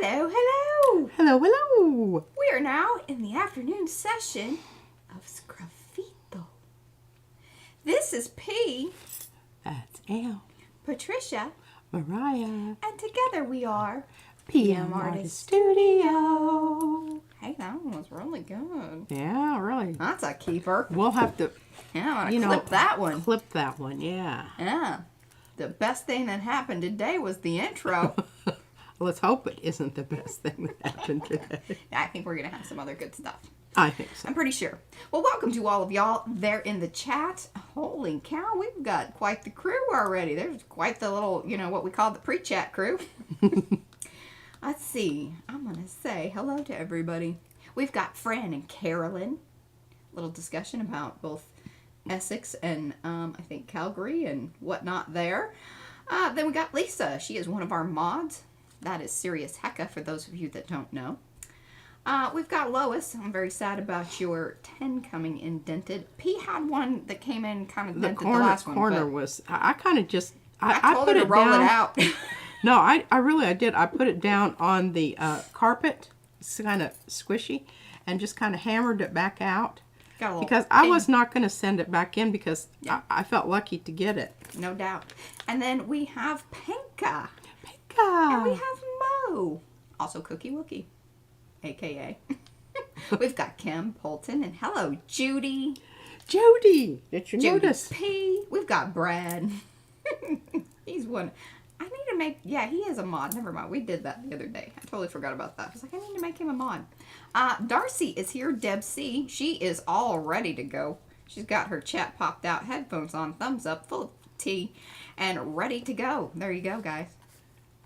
Hello, hello. Hello, hello. We are now in the afternoon session of Scruffito. This is P. That's Al. Patricia. Mariah. And together we are PM Artist Studio. Hey, that one was really good. Yeah, really. That's a keeper. We'll have to, Yeah, I want to clip that one. Clip that one, yeah. Yeah. The best thing that happened today was the intro. Let's hope it isn't the best thing that happened today. I think we're going to have some other good stuff. I think so. I'm pretty sure. Well, welcome to all of y'all there in the chat. Holy cow, we've got quite the crew already. There's quite the little, what we call the pre-chat crew. Let's see. I'm going to say hello to everybody. We've got Fran and Carolyn. Little discussion about both Essex and I think Calgary and whatnot there. Then we got Lisa. She is one of our mods. That is Sirius Hecka for those of you that don't know. We've got Lois. I'm very sad about your 10 coming indented. P had one that came in kind of dented the last one. The corner was, I kind of just, I told put her to roll it out. No, I really did. I put it down on the carpet. It's kind of squishy. And just kind of hammered it back out. Because I was not going to send it back in because I felt lucky to get it. No doubt. And then we have Pinka. And we have Mo. Also Cookie Wookie. AKA. We've got Kim Polton. And hello, Judy. Judy. Did you notice? P. We've got Brad. He's one. I need to make... Yeah, he is a mod. Never mind. We did that the other day. I totally forgot about that. I was like, I need to make him a mod. Darcy is here. Deb C. She is all ready to go. She's got her chat popped out, headphones on, thumbs up, full of tea, and ready to go. There you go, guys.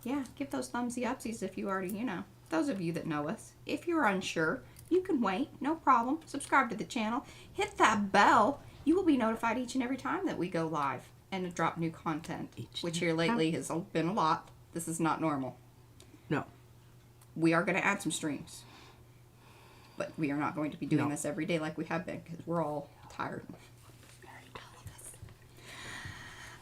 Yeah, give those thumbsy upsies if you already, those of you that know us. If you're unsure, you can wait. No problem. Subscribe to the channel. Hit that bell. You will be notified each and every time that we go live and drop new content, which here lately has been a lot. This is not normal. No. We are going to add some streams. But we are not going to be doing this every day like we have been because we're all tired.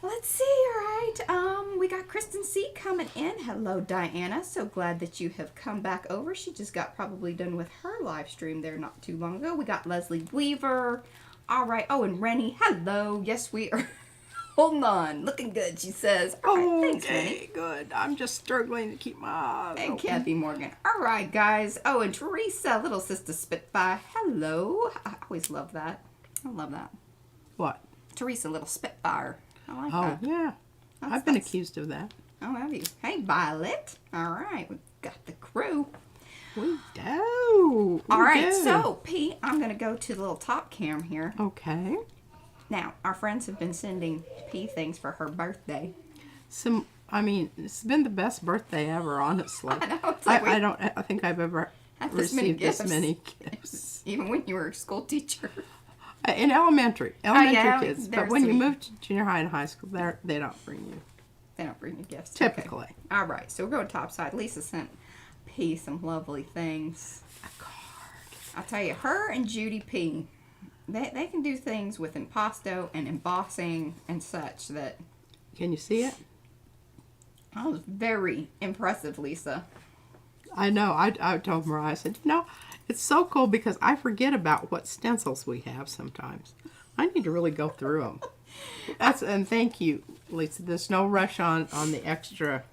Let's see, all right. We got Kristen C coming in. Hello, Diana. So glad that you have come back over. She just got probably done with her live stream there not too long ago. We got Leslie Weaver. All right. Oh, and Rennie. Hello. Yes, we are. Holding on. Looking good, she says. All right, thanks, Rennie. Good. I'm just struggling to keep my eyes And open. Kathy Morgan. All right, guys. Oh, and Teresa, little sister Spitfire. Hello. I always love that. I love that. What? Teresa, little Spitfire. I like Oh, that. yeah. I've been accused of that. Oh, have you? Hey, Violet. All right. We've got the crew. We do. All right. So, Pete, I'm going to go to the little top cam here. Okay. Now, our friends have been sending P things for her birthday. It's been the best birthday ever, honestly. I know. It's like I think I've ever received this many gifts. Even when you were a school teacher. In elementary kids. But when sweet. you move to junior high and high school, they don't bring you. They don't bring you gifts. Typically. Okay. All right. So we're going topside. Lisa sent P some lovely things. A card. I'll tell you, her and Judy P, they can do things with impasto and embossing and such that... Can you see it? That was very impressive, Lisa. I know. I told Mariah, I said, it's so cool because I forget about what stencils we have sometimes. I need to really go through them. And thank you, Lisa. There's no rush on the extra,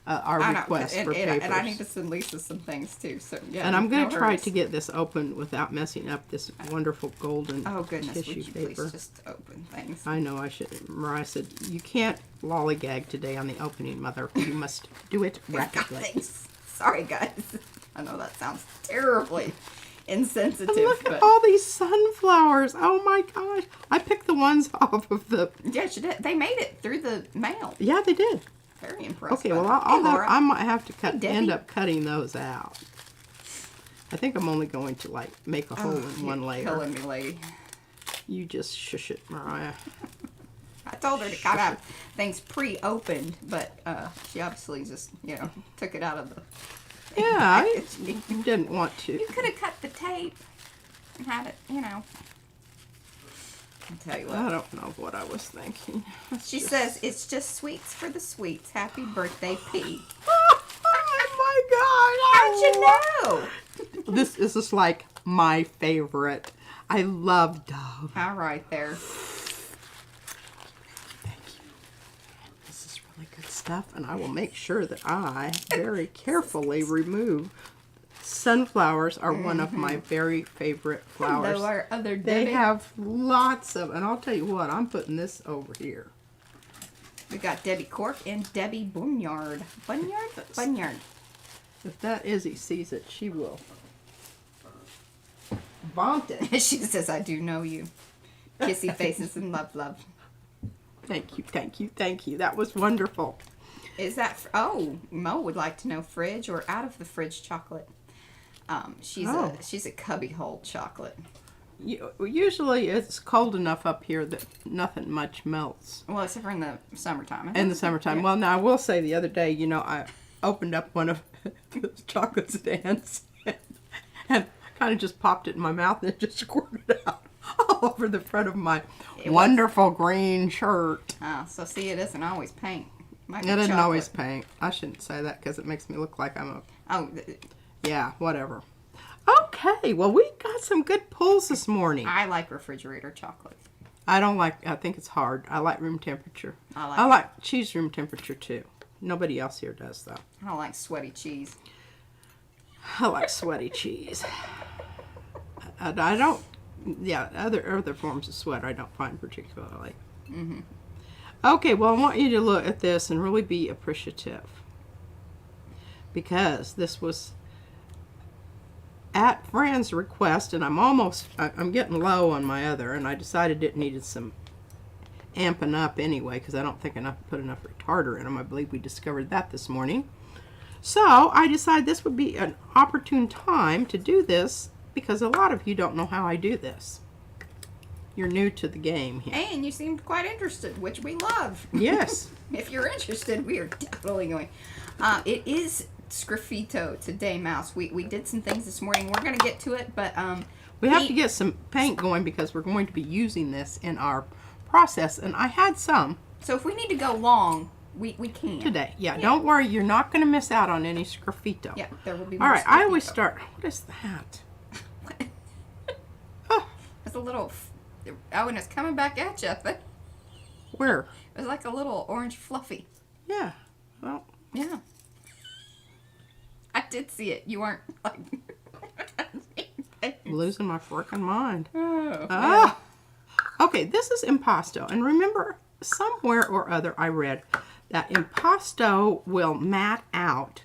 our request for papers. And I need to send Lisa some things too. So yeah. And I'm going to try to get this open without messing up this wonderful golden tissue would you paper. please just open things? I know I should. Mariah said, you can't lollygag today on the opening, Mother. You must do it rapidly. Thanks. Sorry, guys. I know that sounds terribly insensitive. And look at all these sunflowers. Oh my gosh. I picked the ones off of the... Yeah, she did. They made it through the mail. Yeah, they did. Very impressive. Okay, well, I might have to end up cutting those out. I think I'm only going to, make a hole in one layer. Killing me, lady. You just shush it, Mariah. I told her to kind of have things pre-opened, but she obviously just, took it out of the... Yeah, I didn't want to. You could have cut the tape and had it, I'll tell you what. I don't know what I was thinking. She says, it's just sweets for the sweets. Happy birthday, P. Oh, my gosh! How'd you know? This is just like my favorite. I love Dove. All right there. Thank you. This is really good stuff, and I will make sure that I very carefully remove. Sunflowers are one of my very favorite flowers. Hello, our other They Debbie. have lots of, and I'll tell you what, I'm putting this over here. We got Debbie Cork and Debbie Bunyard. Bunyard. If that Izzy sees it, she will vaunt it. She says, I do know you. Kissy faces and love, love. Thank you, thank you, thank you. That was wonderful. Is that, oh, Mo would like to know fridge or out of the fridge chocolate. She's a cubbyhole chocolate. Usually it's cold enough up here that nothing much melts. Well, except for in the summertime. In the summertime. Yeah. Well, now I will say the other day, you know, I opened up one of those chocolate stands and kind of just popped it in my mouth and it just squirted out all over the front of my wonderful green shirt. So see, it isn't always paint. It isn't always paint. I shouldn't say that because it makes me look like I'm a... Oh, Yeah, whatever. Okay, well, we got some good pulls this morning. I like refrigerator chocolate. I don't like, I think it's hard. I like room temperature. I like cheese room temperature too. Nobody else here does though. I don't like sweaty cheese. I like sweaty cheese. I don't, yeah, other forms of sweat I don't find particularly. Mm-hmm. Okay, well, I want you to look at this and really be appreciative. Because this was at Fran's request, and I'm getting low on my other, and I decided it needed some amping up anyway, because I don't think I put enough retarder in them. I believe we discovered that this morning. So I decided this would be an opportune time to do this, because a lot of you don't know how I do this. You're new to the game here. And you seemed quite interested, which we love. Yes. If you're interested, we are definitely going. It is Sgraffito today, Mouse. We did some things this morning. We're going to get to it, but we have to get some paint going because we're going to be using this in our process, and I had some. So if we need to go long, we can. Today. Yeah, don't worry. You're not going to miss out on any Sgraffito. Yeah, there will be All more right, I always Sgraffito. start. What is that? It's a little... Oh, and it's coming back at you. But Where? it's like a little orange fluffy. Yeah. Well, Yeah. I did see it. You weren't like... losing my freaking mind. Oh, Ah. Okay, this is impasto. And remember, somewhere or other I read that impasto will matte out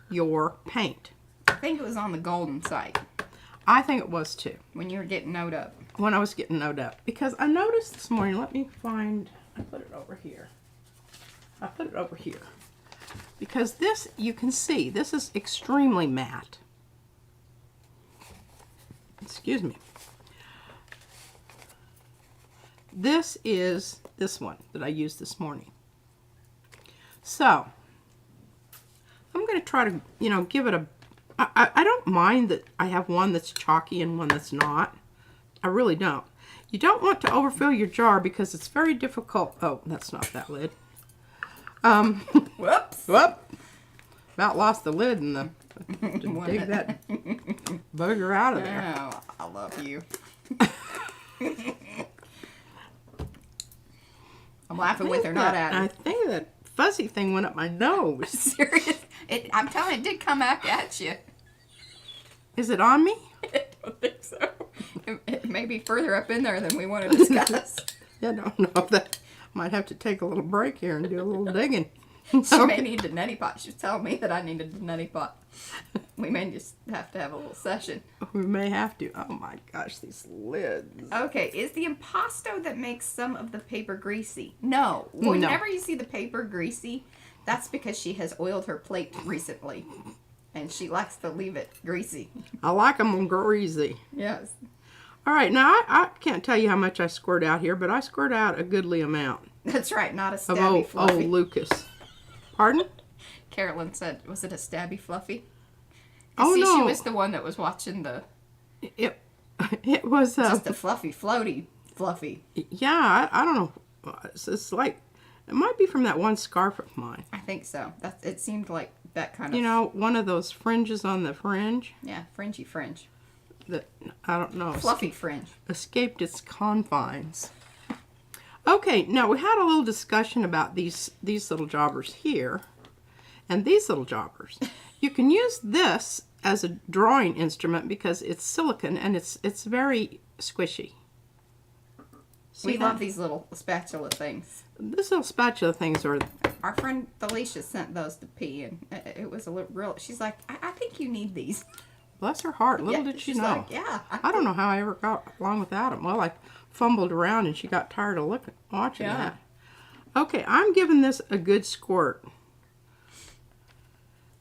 your paint. I think it was on the golden site I think it was too. when you were getting node up. When I was getting node up. Because I noticed this morning, let me find, I put it over here. I put it over here. Because this, you can see, this is extremely matte. Excuse me. This is this one that I used this morning. So, I'm going to try to, you know, give it a, I don't mind that I have one that's chalky and one that's not. I really don't. You don't want to overfill your jar because it's very difficult. Oh, that's not that lid. Whoops. Whoop. About lost the lid and the to dig that booger out of there. Oh, I love you. I'm laughing with her, not at I her. think that fuzzy thing went up my nose. Serious. I'm telling you, it did come back at you. Is it on me? I don't think so. It may be further up in there than we want to discuss. I don't know if that might have to take a little break here and do a little digging. She may need a nutty pot. She was telling me that I needed a nutty pot. We may just have to have a little session. We may have to. Oh my gosh, these lids. Okay, is the impasto that makes some of the paper greasy? No. Whenever you see the paper greasy, that's because she has oiled her plate recently. And she likes to leave it greasy. I like them greasy. Yes. All right, now I can't tell you how much I squirt out here, but I squirt out a goodly amount That's right, not a of stabby old fluffy. Lucas. Pardon? Carolyn said, was it a stabby fluffy? Oh, See, no. she was the one that was watching the It was just the fluffy, floaty fluffy. yeah. I don't know. It's like it might be from that one scarf of mine. I think so. It seemed like that kind of. You know, one of those fringes on the fringe Yeah, fringy fringe. that, I don't know, Fluffy fringe. escaped its confines. Okay, now we had a little discussion about these little jobbers here and these little jobbers. You can use this as a drawing instrument because it's silicone and it's very squishy. See We that? love these little spatula things. These little spatula things are, Our friend Felicia sent those to P, and it was a little real. She's like, I think you need these. bless her heart, little Yeah, did she she's know. like, yeah. I don't know how I ever got along without them. Well, I fumbled around and she got tired of watching Yeah. that. Okay, I'm giving this a good squirt.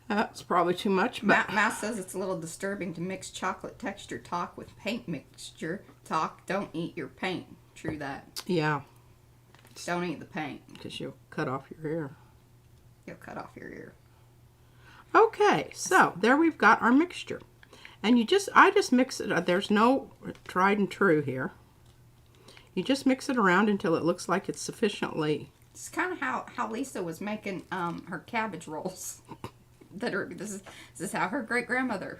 That's probably too much, but Mouse says it's a little disturbing to mix chocolate texture talk with paint mixture talk. Don't eat your paint. True that. yeah, Don't eat the paint. because you'll cut off your ear. You'll cut off your ear. Okay, so there we've got our mixture. And I just mix it. There's no tried and true here. You just mix it around until it looks like it's sufficiently. It's kind of how Lisa was making her cabbage rolls. This is how her great grandmother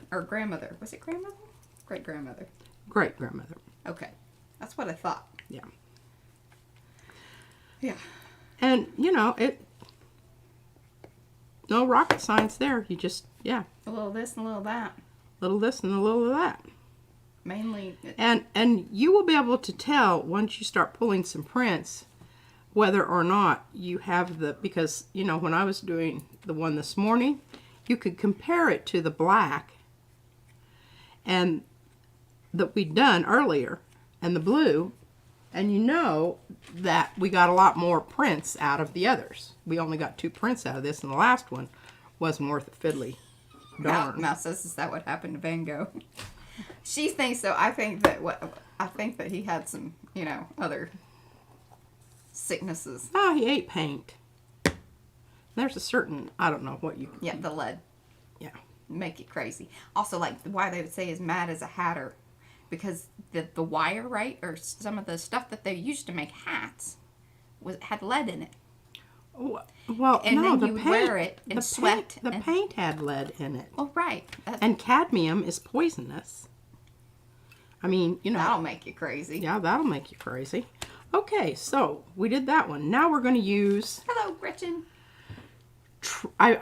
was it grandmother? Great grandmother. Great grandmother. Okay, that's what I thought. Yeah. Yeah. And you know no rocket science there. You just A little this and a little that. little this and a little of that. Mainly. And you will be able to tell once you start pulling some prints whether or not you have because you know when I was doing the one this morning, you could compare it to the black and that we'd done earlier and the blue, and you know that we got a lot more prints out of the others. We only got 2 prints out of this, and the last one wasn't worth a fiddly darn. Mouse says, is that what happened to Van Gogh? She thinks so. I think that he had some, other sicknesses. Oh, he ate paint. There's a certain, I don't know what you... Yeah, the lead. Yeah. Make it crazy. Also, like, why they would say is mad as a hatter. Because the wire, right, or some of the stuff that they used to make hats had lead in it. Well, And no, then the you paint, wear it and sweat. The paint had lead in it. Well, right. And cadmium is poisonous. I mean, That'll make you crazy. Yeah, that'll make you crazy. Okay, so we did that one. Now we're going to use... Hello, Gretchen. I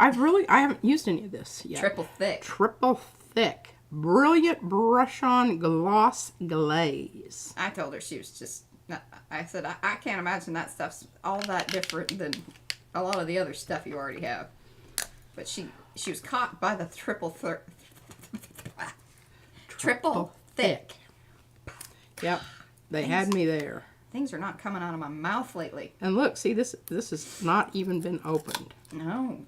haven't used any of this yet. Triple thick. Triple thick. Brilliant brush-on gloss glaze. I told her she was just... I said, I can't imagine that stuff's all that different than a lot of the other stuff you already have. But she was caught by the triple thick. Yep, they had me there. Things are not coming out of my mouth lately. And look, see, this has not even been opened. No.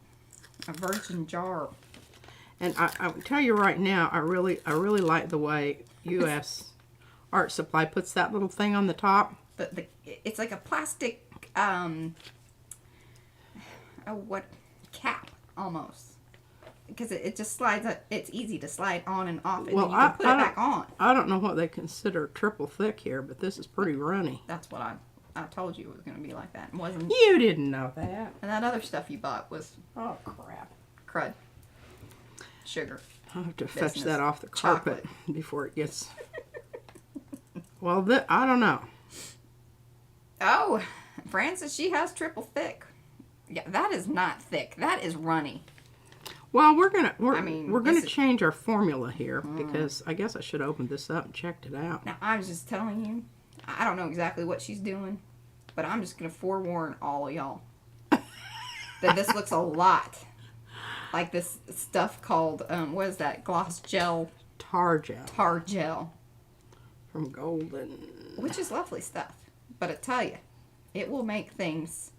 A virgin jar. And I will tell you right now, I really like the way U.S. Art Supply puts that little thing on the top. It's like a plastic, cap almost. Because it just slides, it's easy to slide on and off, and then you can put it back on. I don't know what they consider triple thick here, but this is pretty runny. That's what I told you it was going to be like that. It wasn't. You didn't know that. And that other stuff you bought was Oh, crap. crud. Sugar. I'll have to fetch Business. that off the carpet before it gets... Well, I don't know. Oh, Frances, she has triple thick. Yeah, that is not thick. That is runny. Well, we're gonna is change our formula here because I guess I should have opened this up and checked it out. Now, I'm just telling you, I don't know exactly what she's doing, but I'm just going to forewarn all of y'all that this looks a lot like this stuff called, what is that, gloss gel? Tar gel. Tar gel. From Golden. Which is lovely stuff. But I tell you, it will make things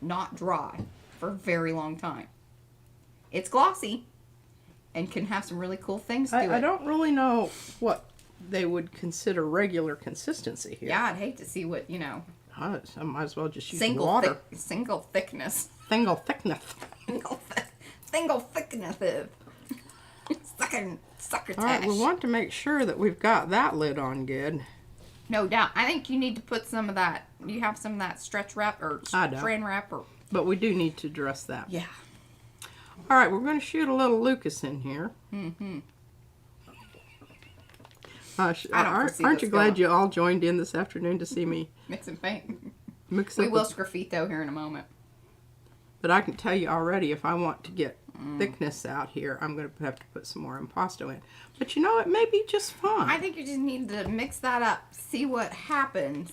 not dry for a very long time. It's glossy and can have some really cool things to it. I don't really know what they would consider regular consistency here. Yeah, I'd hate to see what, I might as well just use single water. Single thickness. Single thickness. Single thickness. Succotash. All right, we want to make sure that we've got that lid on good. No doubt. I think you need to put some of that. You have some of that stretch wrap or I don't. saran wrap or. But we do need to dress that. Yeah. All right, we're going to shoot a little Lucas in here. Mm-hmm. Aren't you glad you all joined in this afternoon to see me Mix and paint. mix We up? will sgraffito here in a moment. But I can tell you already, if I want to get thickness out here, I'm going to have to put some more impasto in. But you know, it may be just fine. I think you just need to mix that up, see what happens.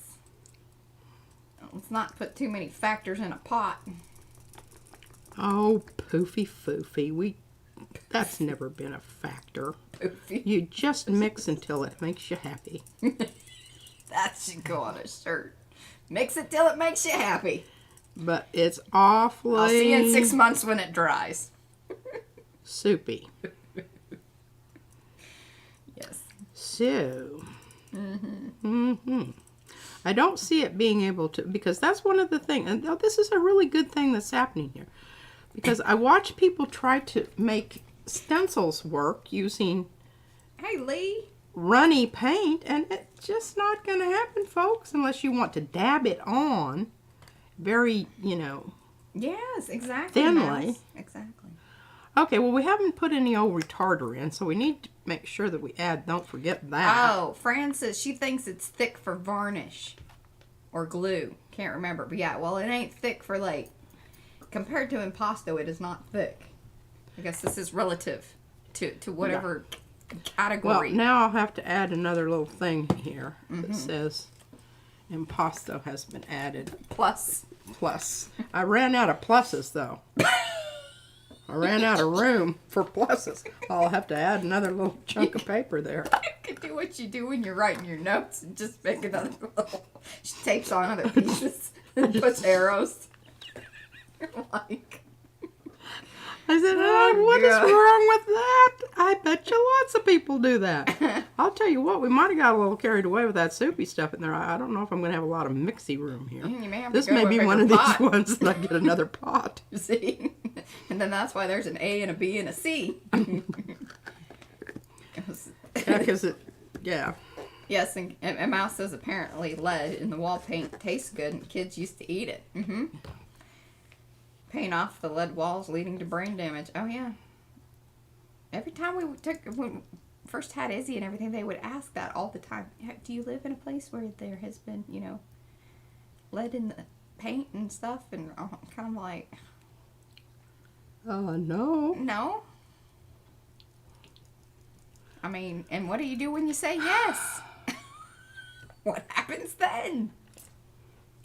Let's not put too many factors in a pot. Oh, poofy foofy. That's never been a factor. Poofy. You just mix until it makes you happy. That should go on a shirt. Mix it till it makes you happy. But it's awfully I'll see you in 6 months when it dries. soupy. Yes. So, I don't see it being able to, because that's one of the things, and this is a really good thing that's happening here. Because I watch people try to make stencils work using Hey, Lee. runny paint, and it's just not going to happen, folks, unless you want to dab it on very, Yes, exactly. thinly. Mouse. Exactly. Okay, well, we haven't put any old retarder in, so we need to make sure that we add, don't forget that. Oh, Fran says she thinks it's thick for varnish or glue. Can't remember. But yeah, well, it ain't thick for, like, compared to impasto, it is not thick. I guess this is relative to whatever category. Well, now I'll have to add another little thing here that says impasto has been added. Plus. Plus. I ran out of pluses, though. I ran out of room for pluses. I'll have to add another little chunk of paper there. You can do what you do when you're writing your notes and just make another little. She tapes on other pieces and puts arrows. Like. I said, Oh, what is God. wrong with that? I bet you lots of people do that. I'll tell you what, we might have got a little carried away with that soupy stuff in there. I don't know if I'm going to have a lot of mixy room here. You may have This to go may to a be bigger one of pot. these ones that I get another pot. See? And then that's why there's an A and a B and a C. Yeah, because yeah. Yes, and Mouse says apparently lead in the wall paint tastes good and kids used to eat it. Mm-hmm. Paint off the lead walls leading to brain damage. Oh, yeah. Every time when we first had Izzy and everything, they would ask that all the time. Do you live in a place where there has been, lead in the paint and stuff? And I'm kind of like, No. no. I mean, and what do you do when you say yes? What happens then?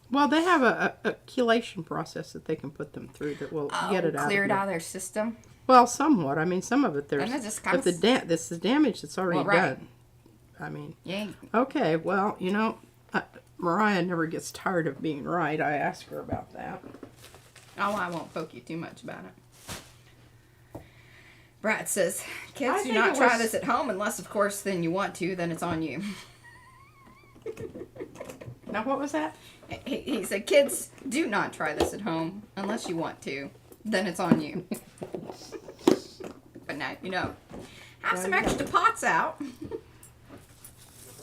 Well, they have a chelation process that they can put them through that will get it out. Clear it of out of their system. Well, somewhat. I mean, some of it there's. And it just But this is damage that's already right. done. I mean. Yeah. Okay. Well, Mariah never gets tired of being right. I asked her about that. Oh, I won't poke you too much about it. Brad says, kids I do think not it try was- this at home unless, of course, then you want to. Then it's on you. Now, what was that? He said, kids do not try this at home unless you want to. Then it's on you. But now, have some extra pots out.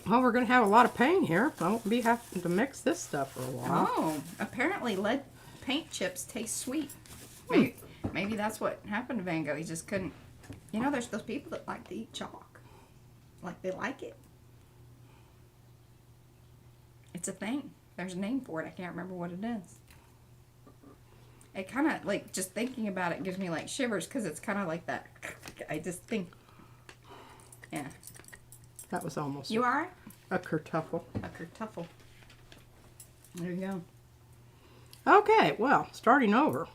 Well, we're going to have a lot of paint here. I won't be having to mix this stuff for a while. Oh, apparently lead paint chips taste sweet. Maybe that's what happened to Van Gogh. He just couldn't. There's those people that like to eat chalk. Like they like it. It's a thing. There's a name for it. I can't remember what it is. It kind of, like, just thinking about it gives me, like, shivers because it's kind of like that. I just think. Yeah. That was almost You are? a kertuffle. A kertuffle. There you go. Okay, well, starting over.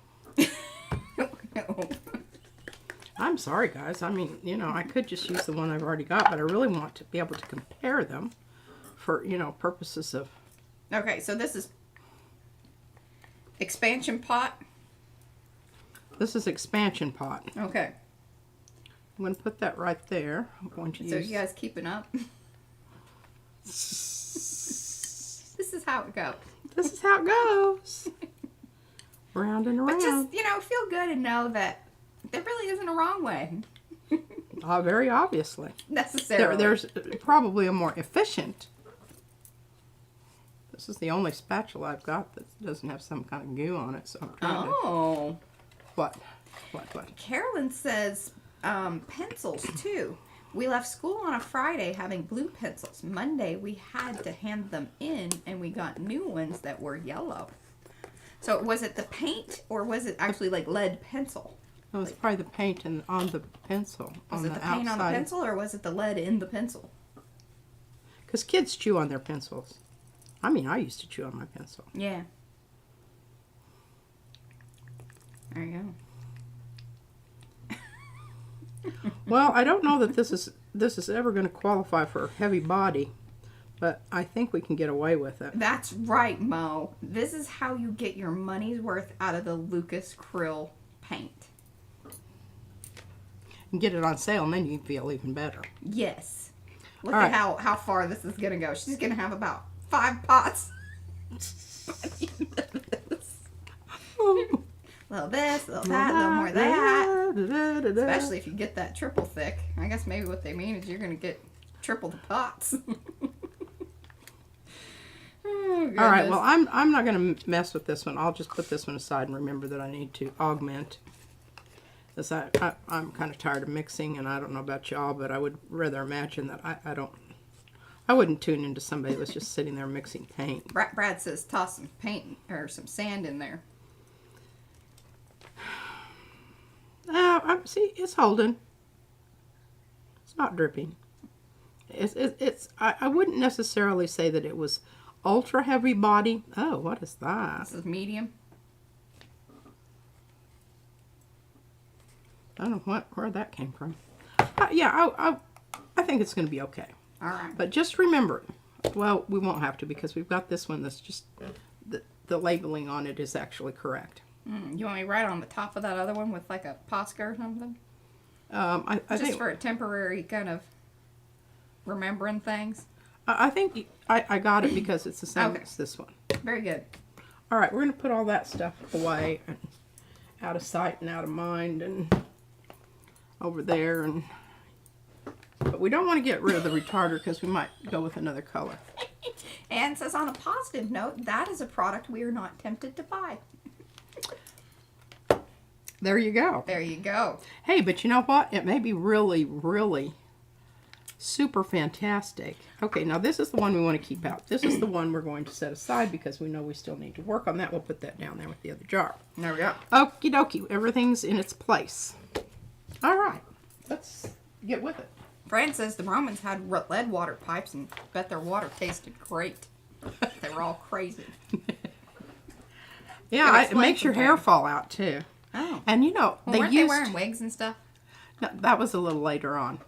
I'm sorry, guys. I mean, I could just use the one I've already got, but I really want to be able to compare them for, purposes of... Okay, so this is expansion pot. This is expansion pot. Okay. I'm going to put that right there. I'm going to So use... you guys keeping up? This is how it goes. This is how it goes. Round and But around. just, feel good and know that there really isn't a wrong way. Very obviously. Necessarily. There's probably a more efficient. This is the only spatula I've got that doesn't have some kind of goo on it, so I'm trying to... Oh. What? What? Carolyn says pencils too. We left school on a Friday having blue pencils. Monday we had to hand them in, and we got new ones that were yellow. So was it the paint, or was it actually like lead pencil? It was probably the paint on the pencil. Was it the paint on the pencil, or was it the lead in the pencil? Because kids chew on their pencils. I mean, I used to chew on my pencil. Yeah. There you go. Well, I don't know that this is ever going to qualify for a heavy body, but I think we can get away with it. That's right, Mo. This is how you get your money's worth out of the Lucas Krill paint. And get it on sale, and then you feel even better. Yes. Look All at right. how far this is going to go. She's going to have about 5 pots. A little this, a little that, a little more of that. Especially if you get that triple thick. I guess maybe what they mean is you're going to get triple the pots. Oh, All right, well, I'm not going to mess with this one. I'll just put this one aside and remember that I need to augment. Because I'm kind of tired of mixing, and I don't know about y'all, but I would rather imagine that I wouldn't tune into somebody that was just sitting there mixing paint. Brad says toss some paint or some sand in there. See, it's holding. It's not dripping. I wouldn't necessarily say that it was ultra heavy body. Oh, what is that? This is medium. I don't know where that came from. Yeah, I think it's going to be okay. All right. But just remember, well, we won't have to because we've got this one that's just, the labeling on it is actually correct. You want me to write on the top of that other one with like a Posca or something? I Just think for a temporary kind of remembering things. I think I got it because it's the same Okay. as this one. Very good. All right, we're going to put all that stuff away, and out of sight and out of mind, and over there. But we don't want to get rid of the retarder because we might go with another color. And says on a positive note, that is a product we are not tempted to buy. There you go. There you go. Hey, but you know what? It may be really, really super fantastic. Okay, now this is the one we want to keep out. This is the one we're going to set aside because we know we still need to work on that. We'll put that down there with the other jar. There we go. Okie dokie. Everything's in its place. All right. Let's get with it. Fran says the Romans had lead water pipes and bet their water tasted great. They were all crazy. Yeah, it explain makes your hair something. fall out too. Oh. And you know, Well, weren't used... they wearing wigs and stuff? No, that was a little later on.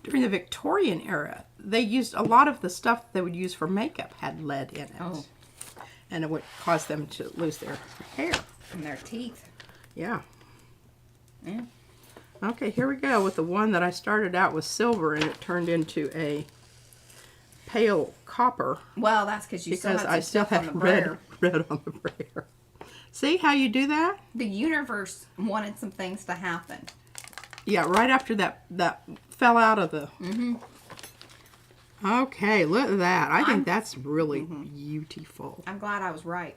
During the Victorian era, they used a lot of the stuff they would use for makeup had lead in it. Oh. And it would cause them to lose their hair. And their teeth. Yeah. Yeah. Okay, here we go with the one that I started out with silver and it turned into a pale copper. Well, that's because you still Because had I some still stuff on have the brayer. red on the brayer. See how you do that? The universe wanted some things to happen. Yeah, right after that fell out of the... Mm-hmm. Okay, look at that. I think that's really beautiful. I'm glad I was right.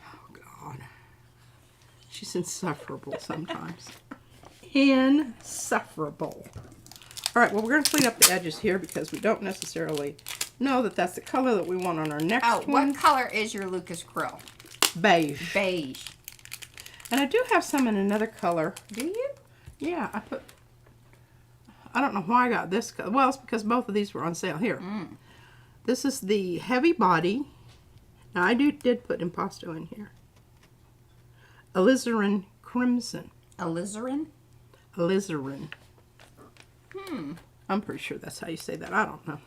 Oh, God. She's insufferable sometimes. Insufferable. All right, well, we're going to clean up the edges here because we don't necessarily know that that's the color that we want on our next Oh, one. what color is your Lucas Krill? Beige. Beige. And I do have some in another color. Do you? Yeah, I don't know why I got this color. Well, it's because both of these were on sale. Here. This is the heavy body. Now, I did put impasto in here. Alizarin Crimson. Alizarin? Alizarin. I'm pretty sure that's how you say that. I don't know.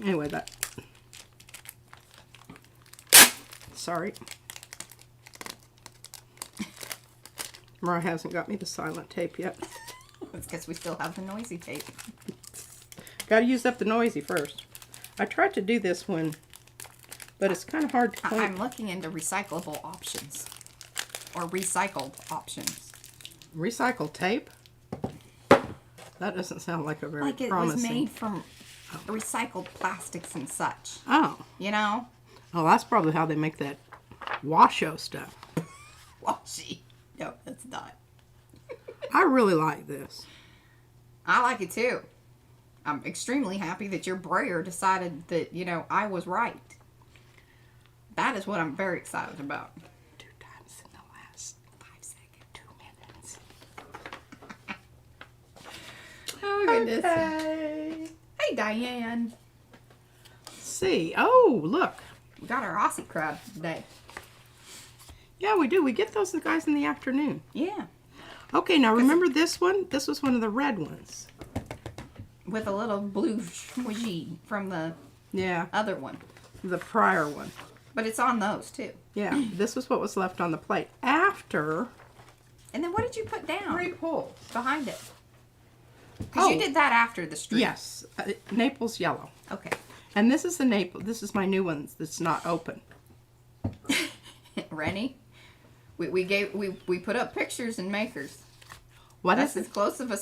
Anyway, that... Sorry. Mariah hasn't got me the silent tape yet. It's because we still have the noisy tape. Got to use up the noisy first. I tried to do this one, but it's kind of hard to clean. I'm looking into recyclable options. Or recycled options. Recycled tape? That doesn't sound like a very Like it promising. was made from recycled plastics and such. Oh. You know? Oh, that's probably how they make that Washo stuff. wishy-washy. No, it's not. I really like this. I like it too. I'm extremely happy that your brayer decided that, I was right. That is what I'm very excited about. 2 times in the last 5 seconds, 2 minutes. Oh, goodness. Okay. Hey, Diane. Let's see. Oh, look. We got our Aussie crowd today. Yeah, we do. We get those guys in the afternoon. Yeah. Okay, now remember this one? This was one of the red ones. With a little blue squishy from the Yeah, other one. the prior one. But it's on those, too. Yeah, this was what was left on the plate. After And then what did you put down 3 pulls. behind it? Because you did that after the street. Yes, Naples yellow. Okay. And this is the Naples. This is my new one that's not open. Rennie, we put up pictures and makers. What That's is as close of a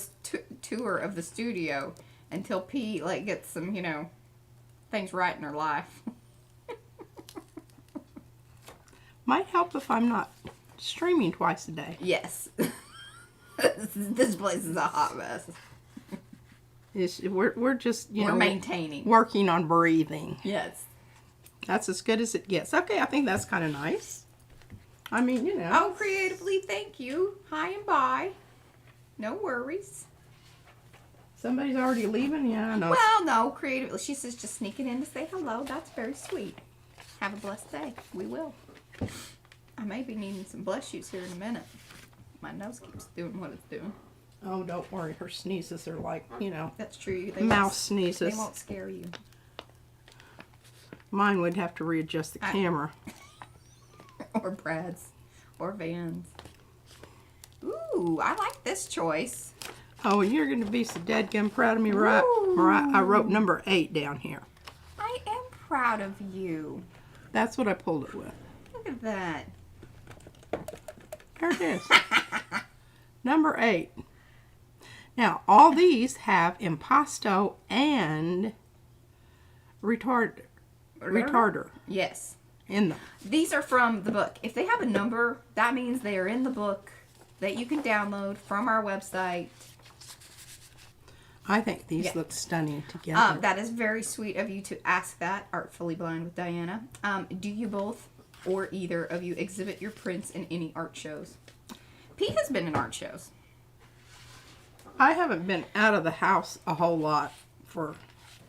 tour of the studio until P gets some things right in her life. Might help if I'm not streaming twice a day. Yes. This place is a hot mess. We're just We're maintaining. working on breathing. Yes. That's as good as it gets. Okay, I think that's kind of nice. I mean, Oh, creatively, thank you. Hi and bye. No worries. Somebody's already leaving. Yeah, I know. Well, no, creatively. She says just sneaking in to say hello. That's very sweet. Have a blessed day. We will. I may be needing some bless yous here in a minute. My nose keeps doing what it's doing. Oh, don't worry. Her sneezes are like, That's true. mouse sneezes. They won't scare you. Mine would have to readjust the camera. Or Brad's. Or Van's. Ooh, I like this choice. Oh, and you're going to be so dadgum proud of me, right? Mariah, I wrote number 8 down here. I am proud of you. That's what I pulled it with. Look at that. There it is. Number 8. Now, all these have impasto and retarder Yes. in them. These are from the book. If they have a number, that means they are in the book that you can download from our website. I think these look stunning together. That is very sweet of you to ask that, Artfully Blind with Diana. Do you both or either of you exhibit your prints in any art shows? P has been in art shows. I haven't been out of the house a whole lot for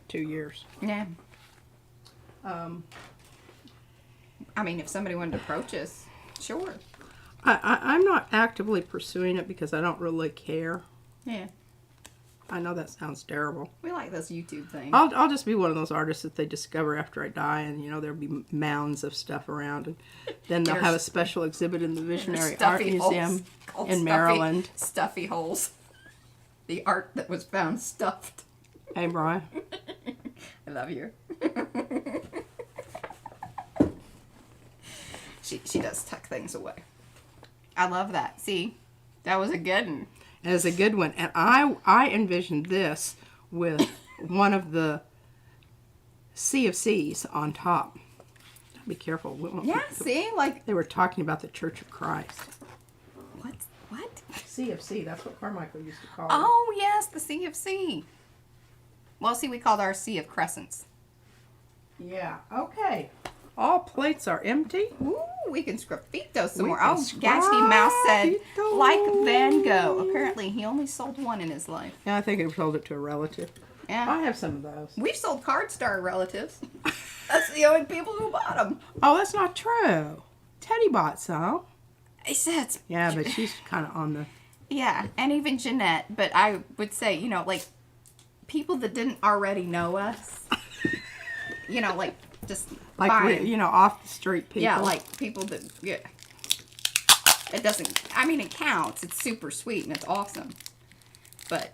2 years. Yeah. I mean, if somebody wanted to approach us, sure. I'm not actively pursuing it because I don't really care. Yeah. I know that sounds terrible. We like those YouTube things. I'll just be one of those artists that they discover after I die, and there'll be mounds of stuff around, and then they'll have a special exhibit in the Visionary Art Museum in Maryland. Stuffy holes. The art that was found stuffed. Hey, Brian. I love you. She does tuck things away. I love that. See, that was a good one. It was a good one, and I envisioned this with one of the Sea of C's on top. Be careful. Yeah, see, like They were talking about the Church of Christ. what? Sea of C, that's what Carmichael used to call it. Oh yes, the Sea of C. Well, see, we called our Sea of Crescents. Yeah, okay. All plates are empty. Ooh, we can sgraffito some We more. can Oh, Gashty Mouse said, sgraffito. like Van Gogh. Apparently, he only sold one in his life. Yeah, I think I told it to a relative. Yeah. I have some of those. We've sold card star relatives. That's the only people who bought them. Oh, that's not true. Teddy bought some. He said, Yeah, but she's kind of on the... yeah, and even Jeanette. But I would say, like, people that didn't already know us, like, just Like, buying. off the street people. Yeah, like, people that, yeah. It doesn't, I mean, it counts. It's super sweet and it's awesome. But,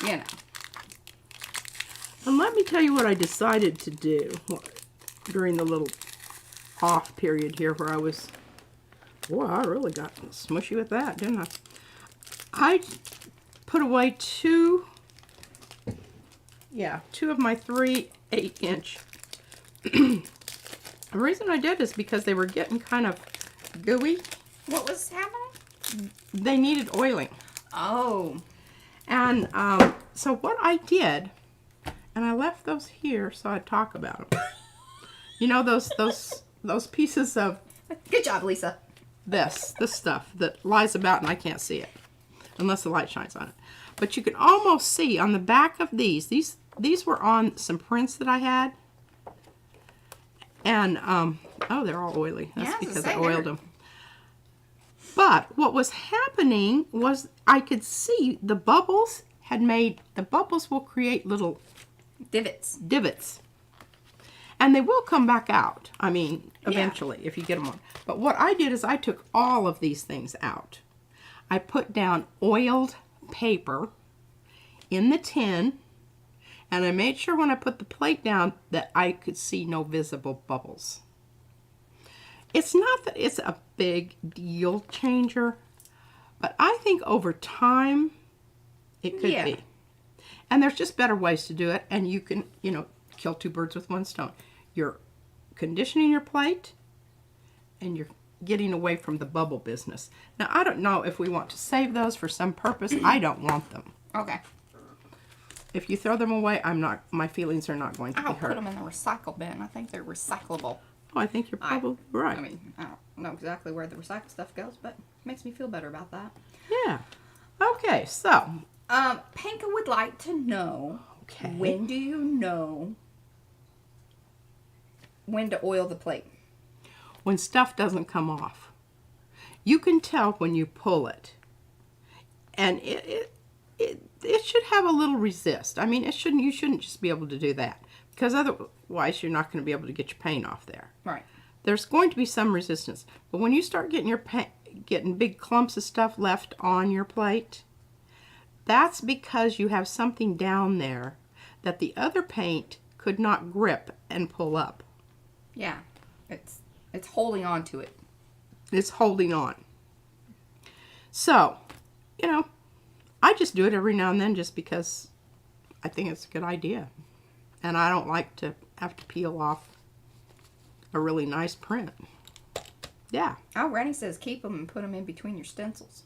And let me tell you what I decided to do during the little off period here where I was... Boy, I really got smushy with that, didn't I? I put away two of my 3 8-inch. The reason I did is because they were getting kind of gooey. What was happening? They needed oiling. Oh. And so what I did, and I left those here so I'd talk about them. You know those pieces of Good job, Lisa. this stuff that lies about and I can't see it unless the light shines on it. But you can almost see on the back of these were on some prints that I had. And oh, they're all oily. That's Yeah, because I oiled them. But what was happening was I could see the bubbles will create little divots. And they will come back out. I mean, eventually, if you get them on. But what I did is I took all of these things out. I put down oiled paper in the tin, and I made sure when I put the plate down that I could see no visible bubbles. It's not that it's a big deal changer, but I think over time it could be. And there's just better ways to do it, and you can, kill two birds with one stone. You're conditioning your plate, and you're getting away from the bubble business. Now, I don't know if we want to save those for some purpose. I don't want them. Okay. If you throw them away, my feelings are not going to be hurt. I'll put them in the recycle bin. I think they're recyclable. Oh, I think you're probably right. I mean, I don't know exactly where the recycled stuff goes, but it makes me feel better about that. Yeah. Okay, so. Panka would like to know, when do you know when to oil the plate? When stuff doesn't come off. You can tell when you pull it. And it should have a little resist. I mean, you shouldn't just be able to do that. Because otherwise you're not going to be able to get your paint off there. Right. There's going to be some resistance. But when you start getting big clumps of stuff left on your plate, that's because you have something down there that the other paint could not grip and pull up. Yeah. It's holding on to it. It's holding on. So, I just do it every now and then just because I think it's a good idea. And I don't like to have to peel off a really nice print. Yeah. Oh, Rennie says keep them and put them in between your stencils.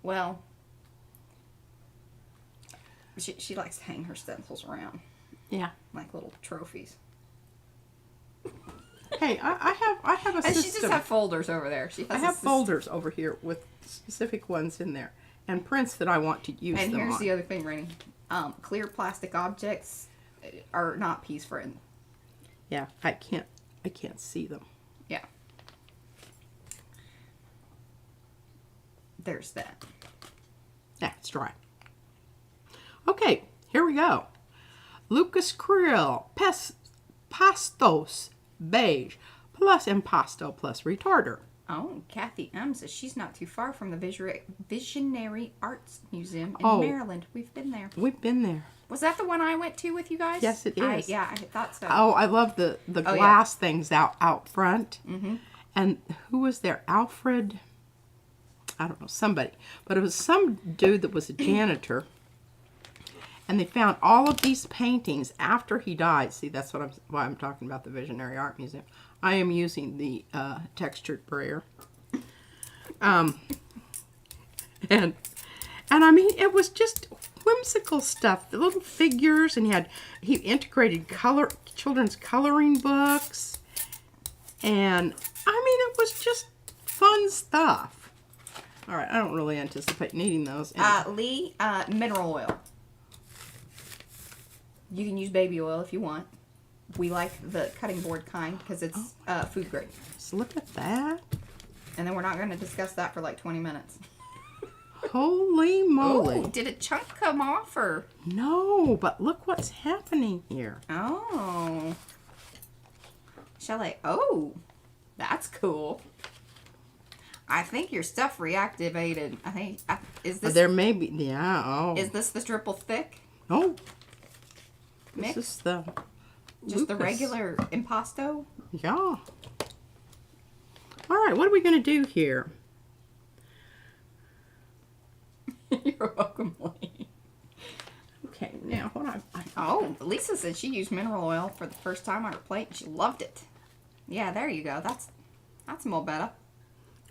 Well, she likes to hang her stencils around. Yeah. Like little trophies. Hey, I have a system. And she just have folders over there. I have folders over here with specific ones in there and prints that I want to use and them here's on. the other thing, Rennie. Clear plastic objects are not piece friendly. Yeah, I can't see them. Yeah. There's that. Yeah, it's dry. Okay, here we go. Lucas Krill, Pastos Beige plus Impasto plus Retarder. Oh, Kathy M says she's not too far from the Visionary Arts Museum in Maryland. We've been there. We've been there. Was that the one I went to with you guys? Yes, it is. I thought so. Oh, I love the glass things out front. Mm-hmm. And who was there? Alfred, I don't know, somebody. But it was some dude that was a janitor. And they found all of these paintings after he died. See, that's why I'm talking about the Visionary Art Museum. I am using the textured brayer. And I mean, it was just whimsical stuff. The little figures, and he integrated children's coloring books. And I mean, it was just fun stuff. All right, I don't really anticipate needing those. Lee, mineral oil. You can use baby oil if you want. We like the cutting board kind because it's food grade. So look at that. And then we're not going to discuss that for like 20 minutes. Holy moly. Ooh, did a chunk come off or? No, but look what's happening here. Oh. Oh, that's cool. I think your stuff reactivated. Is this? There may be, yeah, oh. Is this the triple thick? Oh. Mix? This is the Just the Lucas. regular impasto? Yeah. All right, what are we going to do here? You're welcome, Lee. Okay, now what Oh, Lisa said she used mineral oil for the first time on her plate and she loved it. Yeah, there you go. That's more better.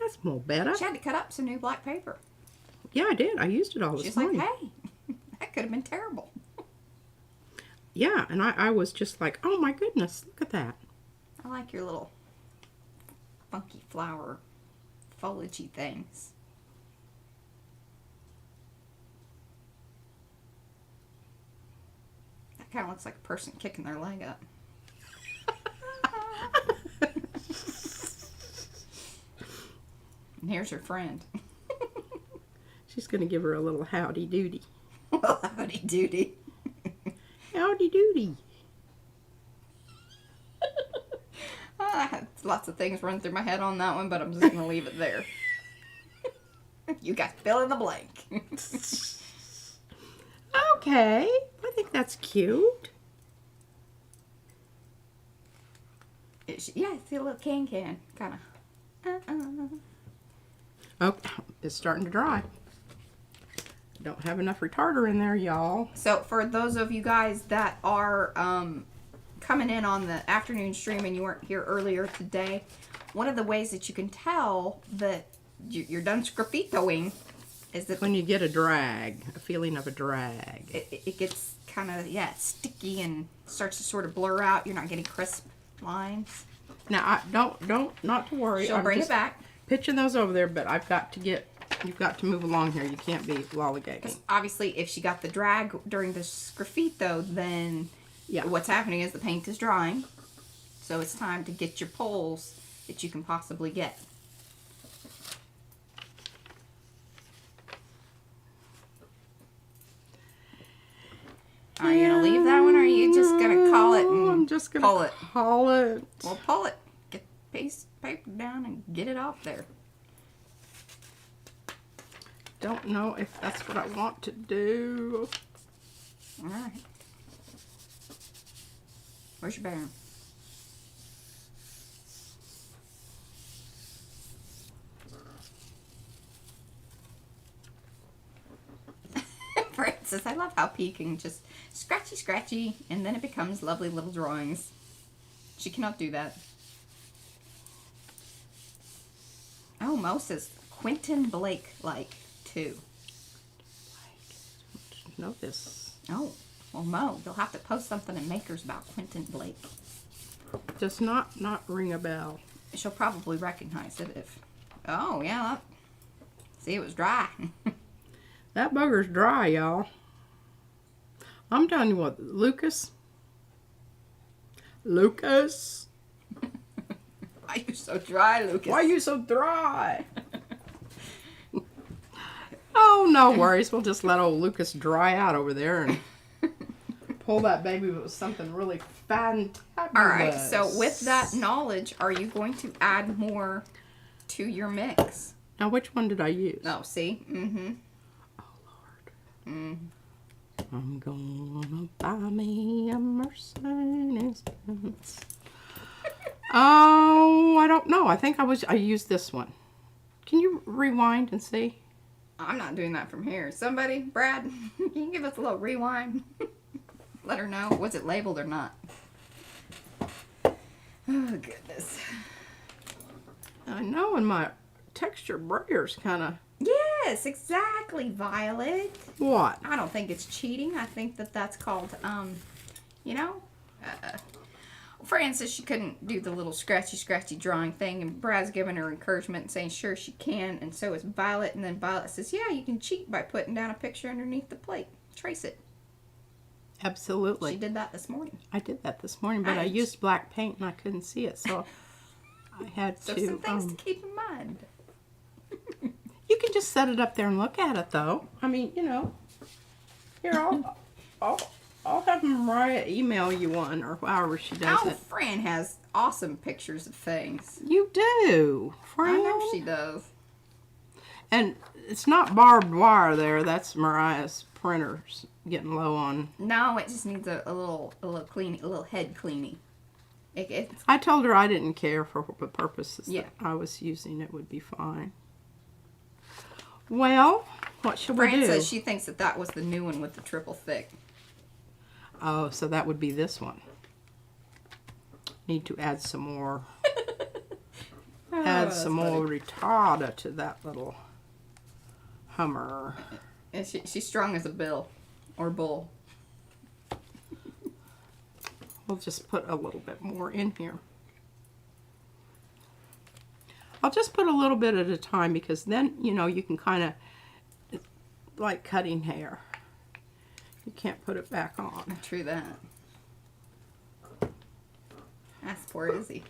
That's more better. She had to cut up some new black paper. Yeah, I did. I used it all this She's morning. like, hey, that could have been terrible. Yeah, and I was just like, oh my goodness, look at that. I like your little funky flower foliagey things. That kind of looks like a person kicking their leg up. And here's her friend. She's going to give her a little howdy doody. Howdy doody. Howdy doody. I had lots of things run through my head on that one, but I'm just going to leave it there. You guys fill in the blank. Okay, I think that's cute. Yeah, it's a little can kind of. Oh, it's starting to dry. Don't have enough retarder in there, y'all. So for those of you guys that are coming in on the afternoon stream and you weren't here earlier today, one of the ways that you can tell that you're done sgraffitoing is that When you get a drag, a feeling of a drag. it gets kind of, sticky and starts to sort of blur out. You're not getting crisp lines. Now, not to worry. She'll bring it back. Pitching those over there, but you've got to move along here. You can't be lollygagging. Obviously, if she got the drag during the sgraffito, then what's happening is the paint is drying. So it's time to get your pulls that you can possibly get. Are you going to leave that one, or are you just going to call it and I'm just going pull to it? call it. Well, pull it. Get the piece of paper down and get it off there. Don't know if that's what I want to do. All right. Where's your bear? Francis, I love how P can just scratchy, and then it becomes lovely little drawings. She cannot do that. Oh, Mo says Quentin Blake-like, too. Know this. Oh, well, Mo, you'll have to post something in Makers about Quentin Blake. Does not ring a bell. She'll probably recognize it if... Oh, yeah. See, it was dry. That bugger's dry, y'all. I'm telling you what, Lucas. Why are you so dry, Lucas? Why are you so dry? Oh, no worries. We'll just let old Lucas dry out over there and pull that baby with something really fantabulous. All right, so with that knowledge, are you going to add more to your mix? Now, which one did I use? Oh, see? Mm-hmm. Oh, Lord. I'm gonna buy me a Mercedes Benz. Oh, I don't know. I think I used this one. Can you rewind and see? I'm not doing that from here. Somebody, Brad, can you give us a little rewind? Let her know. Was it labeled or not? Oh, goodness. I know, and my texture brayer's kind of... Yes, exactly, Violet. What? I don't think it's cheating. I think that that's called, Fran says she couldn't do the little scratchy drawing thing, and Brad's giving her encouragement and saying, sure, she can, and so is Violet, and then Violet says, yeah, you can cheat by putting down a picture underneath the plate. Trace it. Absolutely. She did that this morning. I did that this morning, but I used black paint and I couldn't see it, so I had So to... some things to keep in mind. You can just set it up there and look at it, though. I mean, Here, I'll have Mariah email you one, or however she does Oh, it. Fran has awesome pictures of things. You do, Fran. I know she does. And it's not barbed wire there. That's Mariah's printers getting low on. No, it just needs a little cleaning, a little head cleaning. It's I told her I didn't care for the purposes Yeah. that I was using. It would be fine. Well, what should we Fran do? says she thinks that was the new one with the triple thick. Oh, so that would be this one. Need to add some more. add some more retarder to that little Hummer. And she's strong as a bill or bull. We'll just put a little bit more in here. I'll just put a little bit at a time because then, you know, you can kind of, like cutting hair. You can't put it back on. True that. That's poor Izzy.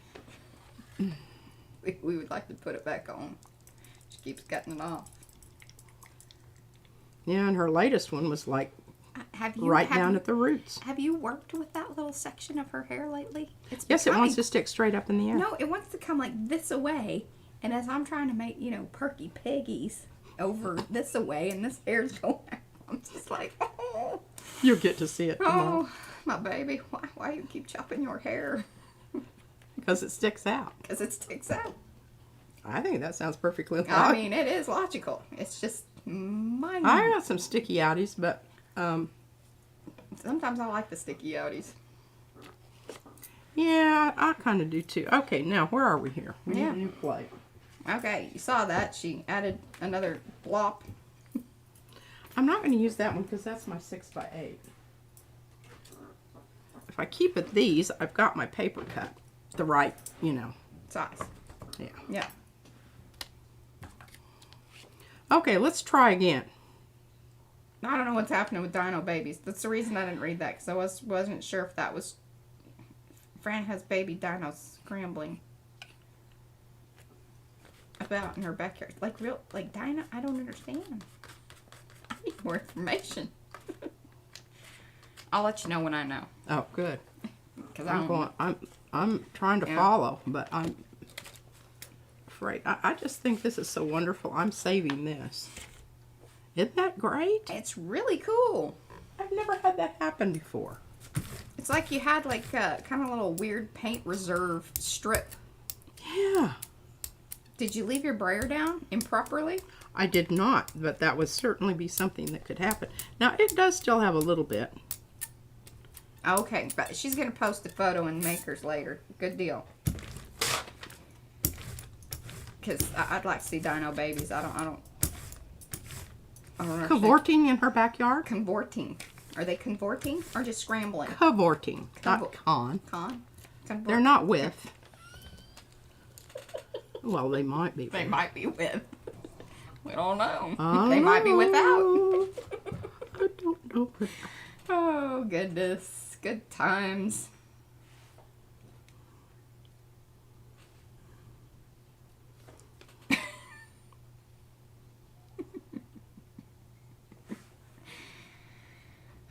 We would like to put it back on. She keeps cutting it off. Yeah, and her latest one was like down at the roots. Have you worked with that little section of her hair lately? Yes, it wants to stick straight up in the air. No, it wants to come like this away. And as I'm trying to make, you know, perky piggies over this away, and this hair's going out, I'm just like, oh. You'll get to see it tomorrow. Oh, my baby, why do you keep chopping your hair? Because it sticks out. Because it sticks out. I think that sounds perfectly logical. I mean, it is logical. It's just mine. I got some sticky outies, but sometimes I like the sticky outies. yeah, I kind of do too. Okay, now where are we here? We need Yeah. a new plate. Okay, you saw that. She added another blop. I'm not going to use that one because that's my 6x8. If I keep it these, I've got my paper cut. The right, you know. Size. Yeah. Yeah. Okay, let's try again. I don't know what's happening with Dino Babies. That's the reason I didn't read that, because I wasn't sure if that was... Fran has baby dinos scrambling about in her backyard. Like dino? I don't understand. I need more information. I'll let you know when I know. Oh, good. Because I'm trying to follow, but I'm afraid. I just think this is so wonderful. I'm saving this. Isn't that great? It's really cool. I've never had that happen before. It's like you had like a kind of little weird paint reserve strip. Yeah. Did you leave your brayer down improperly? I did not, but that would certainly be something that could happen. Now, it does still have a little bit. Okay, but she's going to post the photo in Makers later. Good deal. Because I'd like to see Dino Babies. I don't understand. Cavorting in her backyard? Convorting. Are they convorting or just scrambling? Cavorting, not con. Con? Convort. They're not with. Well, they might be. They might be with. We don't know. I They might be without. I don't know. Oh, goodness. Good times.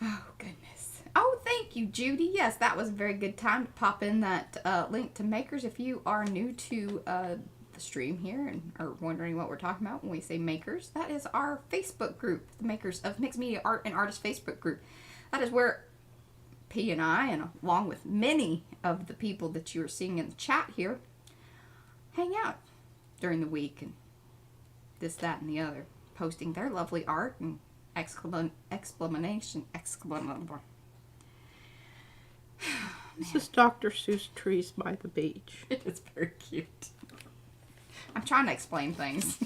Oh, goodness. Oh, thank you, Judy. Yes, that was a very good time to pop in that link to Makers. If you are new to the stream here and are wondering what we're talking about when we say Makers, that is our Facebook group, the Makers of Mixed Media Art and Artists Facebook group. That is where P and I, and along with many of the people that you are seeing in the chat here, hang out during the week and this, that, and the other, posting their lovely art and exclamation. This is Dr. Seuss Trees by the Beach. It is very cute. I'm trying to explain things.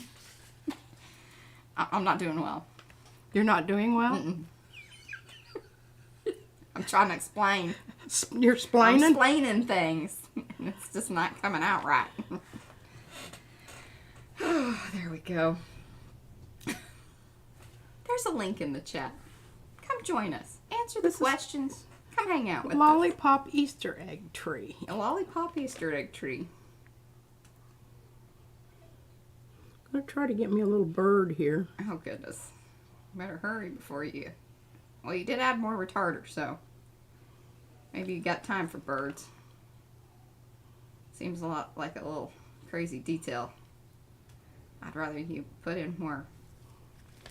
I'm not doing well. You're not doing well? Mm-mm. I'm trying to explain. You're splaining? I'm explaining things. It's just not coming out right. Oh, there we go. There's a link in the chat. Come join us. Answer the questions. Come hang out with us. Lollipop Easter egg tree. A lollipop Easter egg tree. I'm going to try to get me a little bird here. Oh, goodness. Better hurry before you... Well, you did add more retarder, so... Maybe you got time for birds. Seems a lot like a little crazy detail. I'd rather you put in more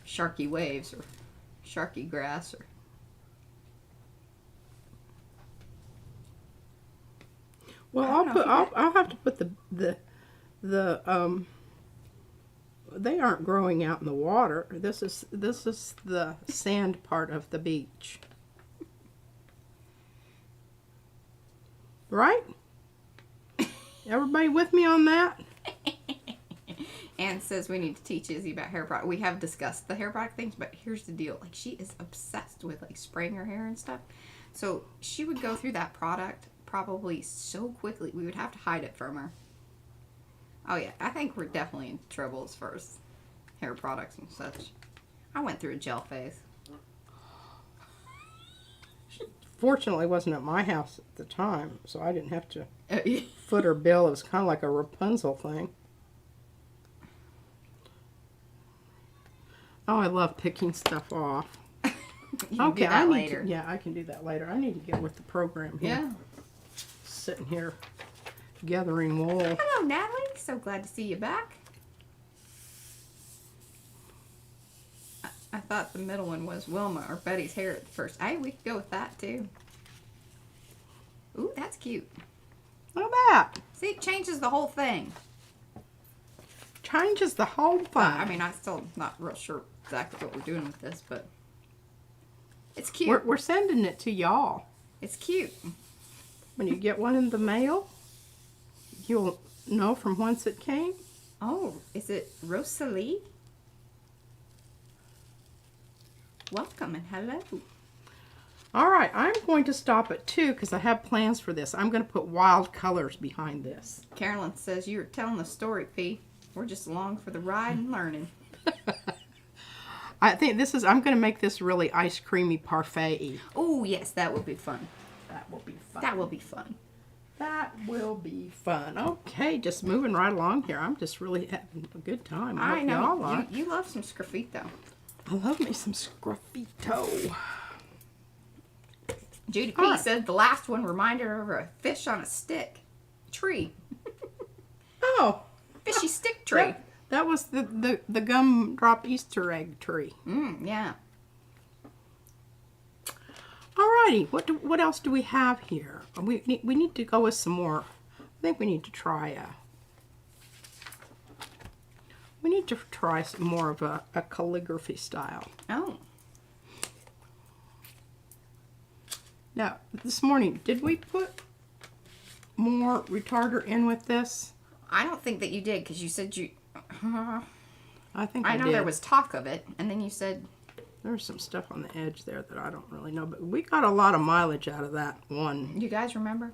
sharky waves or sharky grass or... Well, I'll have to put the they aren't growing out in the water. This is the sand part of the beach. Right? Everybody with me on that? Anne says we need to teach Izzy about hair product. We have discussed the hair product things, but here's the deal. Like, she is obsessed with, like, spraying her hair and stuff. So she would go through that product probably so quickly. We would have to hide it from her. Oh, yeah. I think we're definitely in trouble as far as hair products and such. I went through a gel phase. Fortunately, it wasn't at my house at the time, so I didn't have to foot her bill. It was kind of like a Rapunzel thing. Oh, I love picking stuff off. Okay, I need later. Yeah, I can do that later. I need to get with the program here. Yeah. Sitting here gathering wool. Hello, Natalie. So glad to see you back. I thought the middle one was Wilma or Betty's hair at first. Hey, we could go with that too. Ooh, that's cute. Look at that. See, it changes the whole thing. Changes the whole thing. I mean, I'm still not real sure exactly what we're doing with this, but it's cute. We're sending it to y'all. It's cute. When you get one in the mail, you'll know from whence it came. Oh, is it Rosalie? Welcome and hello. All right, I'm going to stop at 2 because I have plans for this. I'm going to put wild colors behind this. Carolyn says you were telling the story, P. We're just along for the ride and learning. I think this is, I'm going to make this really ice creamy parfait-y. Oh, yes, that would be fun. That will be fun. That will be fun. That will be fun. Okay, just moving right along here. I'm just really having a good time. I know. Y'all are. You love some sgraffito. I love me some sgraffito. Judy P said the last one reminded her of a fish on a stick. Tree. Oh. Fishy stick tree. That was the gumdrop Easter egg tree. Yeah. Alrighty, what else do we have here? We need to go with some more. I think we need to try some more of a calligraphy style. Oh. Now, this morning, did we put more retarder in with this? I don't think that you did, because you said you... I think I know did. there was talk of it, and then you said... There's some stuff on the edge there that I don't really know, but we got a lot of mileage out of that one. You guys remember?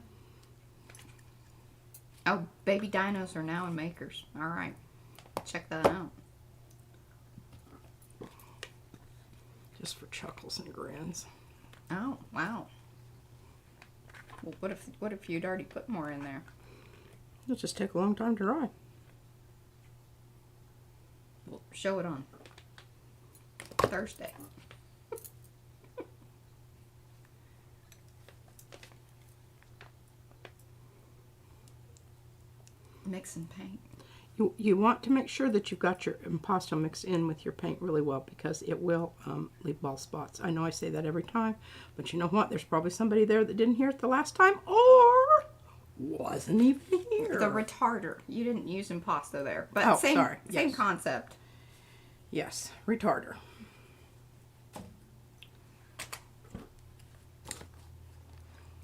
Oh, baby dinos are now in makers. All right. Check that out. Just for chuckles and grins. Oh, wow. Well, what if you'd already put more in there? It'll just take a long time to dry. Well, show it on Thursday. Mix and paint. You want to make sure that you've got your impasto mixed in with your paint really well, because it will leave bald spots. I know I say that every time, but you know what? There's probably somebody there that didn't hear it the last time, or wasn't even here. The retarder. You didn't use impasto there, but Oh, same sorry. same Yes. concept. Yes, retarder.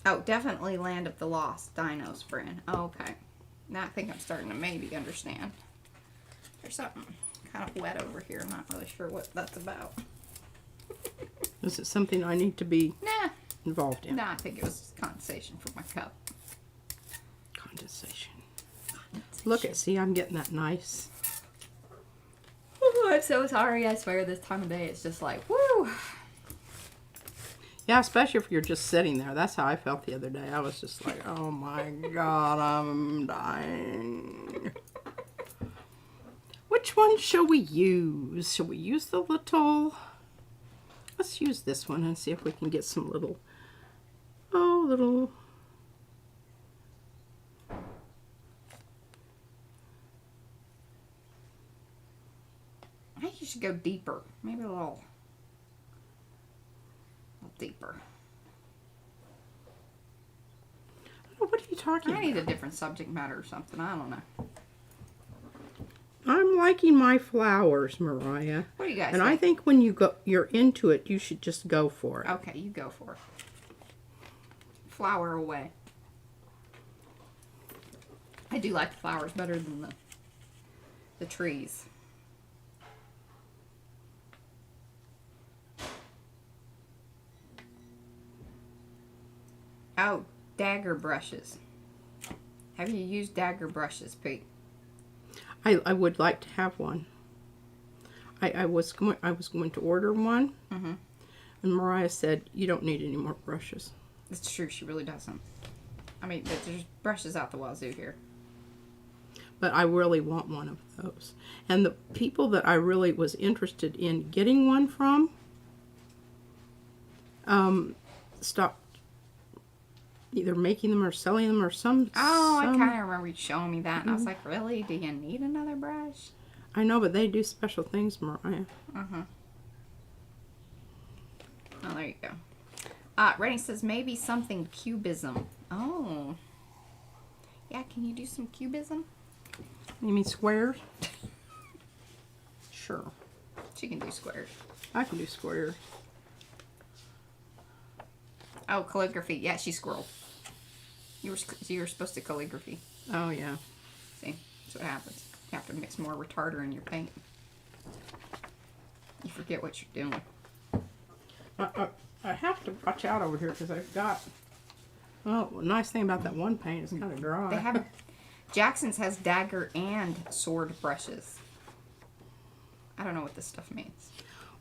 Oh, definitely Land of the Lost Dinos, friend. Oh, okay. Now I think I'm starting to maybe understand. There's something kind of wet over here. I'm not really sure what that's about. Is it something I need to be Nah. involved in? No, I think it was just condensation from my cup. Condensation. Look at, see, I'm getting that nice. Oh, I'm so sorry. I swear this time of day it's just like, woo. Yeah, especially if you're just sitting there. That's how I felt the other day. I was just like, oh my God, I'm dying. Which one shall we use? Shall we use the little... Let's use this one and see if we can get some little... Oh, little... I think you should go deeper. Maybe a little deeper. Oh, what are you talking I about? need a different subject matter or something. I don't know. I'm liking my flowers, Mariah. What do you guys And think? I think when you're into it, you should just go for it. Okay, you go for it. Flower away. I do like the flowers better than the the trees. Oh, dagger brushes. Have you used dagger brushes, Pete? I would like to have one. I was going to order one, and Mariah said you don't need any more brushes. It's true, she really doesn't. I mean, there's brushes out the wazoo here. But I really want one of those. And the people that I really was interested in getting one from stopped either making them or selling them or some. I kind of remember you showing me that, and I was like, really? Do you need another brush? I know, but they do special things, Mariah. Oh, there you go. Rennie says maybe something cubism. Oh. Yeah, can you do some cubism? You mean squares? Sure. She can do squares. I can do squares. Oh, calligraphy. Yeah, she's squirrel. You were supposed to calligraphy. Oh, yeah. See? That's what happens. You have to mix more retarder in your paint. You forget what you're doing. I have to watch out over here because I've got... Well, the nice thing about that one paint is kind of dry. They have... Jackson's has dagger and sword brushes. I don't know what this stuff means.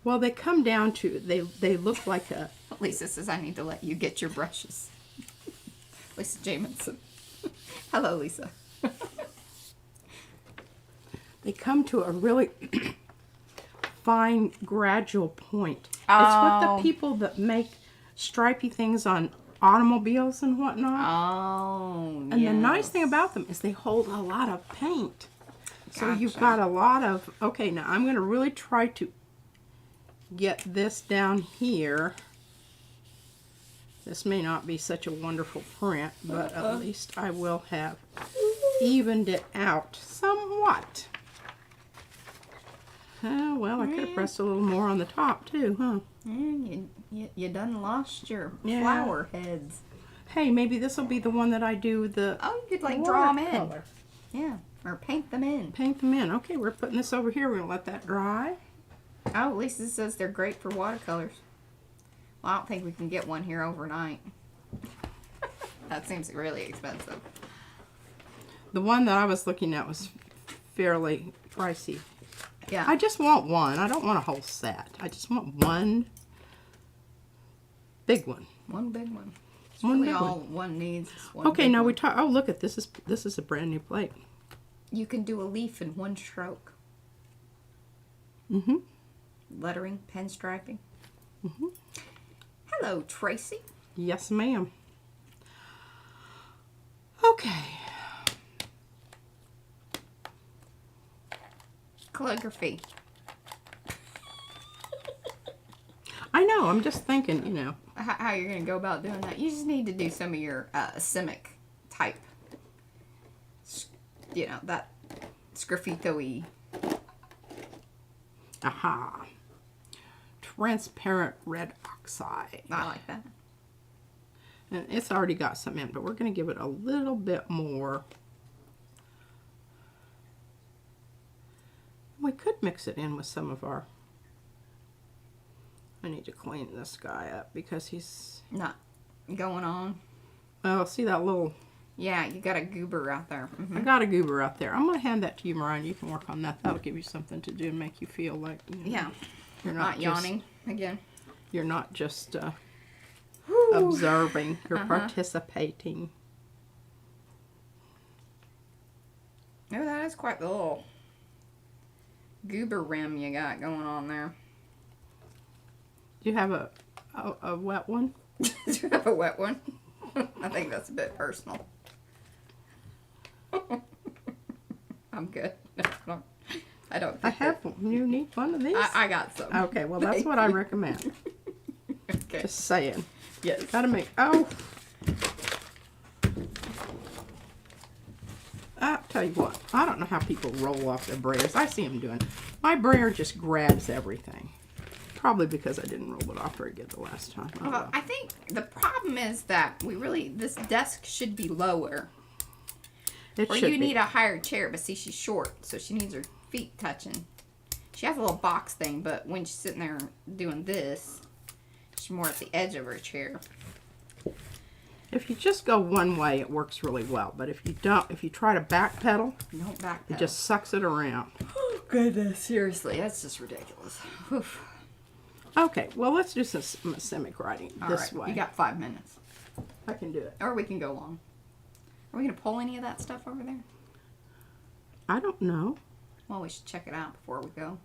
Well, they come down to... They look like a... Lisa says I need to let you get your brushes. Lisa Jamison. Hello, Lisa. They come to a really fine, gradual point. It's what the people that make stripy things on automobiles and whatnot. Oh, And the nice thing about them is they hold a lot of paint. So Gotcha. you've got a lot of... Okay, now I'm going to really try to get this down here. This may not be such a wonderful print, but at least I will have evened it out somewhat. Well, I could have pressed a little more on the top too, huh? Yeah, you done lost your Yeah. flower heads. Hey, maybe this will be the one that I do the... Oh, you could like draw them in. watercolor. Yeah, or paint them in. Paint them in. Okay, we're putting this over here. We're going to let that dry. Oh, Lisa says they're great for watercolors. Well, I don't think we can get one here overnight. That seems really expensive. The one that I was looking at was fairly pricey. Yeah. I just want one. I don't want a whole set. I just want one big one. One big one. It's One really big all one needs is one Okay, big now one. we talk. Oh, look at this. This is a brand new plate. You can do a leaf in one stroke. Mm-hmm. Lettering, pen striping. Mm-hmm. Hello, Tracy. Yes, ma'am. Okay. Calligraphy. I know. I'm just thinking, you know. How you're going to go about doing that. You just need to do some of your Simic type. You know, that sgraffito-y. Aha. Transparent red oxide. I like that. And it's already got some in, but we're going to give it a little bit more. We could mix it in with some of our... I need to clean this guy up because he's... Not going on. Oh, see that little... Yeah, you got a goober out there. I got a goober out there. I'm going to hand that to you, Mariah. You can work on that. That'll give you something to do and make you feel like... You know, Yeah. You're Not yawning again. You're not just observing. You're participating. Oh, that is quite the little goober rim you got going on there. Do you have a wet one? Do you have a wet one? I think that's a bit personal. I'm good. I don't think I have one. You need one of these? I got some. Okay, well, that's what I recommend. Okay. Just saying. Yes. Gotta make... Oh! I'll tell you what. I don't know how people roll off their brayers. I see them doing it. My brayer just grabs everything. Probably because I didn't roll it off very good the last time. Well, I think the problem is that this desk should be lower. It Or should you be. need a higher chair, but see, she's short, so she needs her feet touching. She has a little box thing, but when she's sitting there doing this, she's more at the edge of her chair. If you just go one way, it works really well. But if you don't, if you try to backpedal, Don't backpedal. it just sucks it around. Oh, goodness. Seriously, that's just ridiculous. Oof. Okay, well, let's do some systemic writing All this right, way. you got 5 minutes. I can do it. Or we can go long. Are we going to pull any of that stuff over there? I don't know. Well, we should check it out before we go.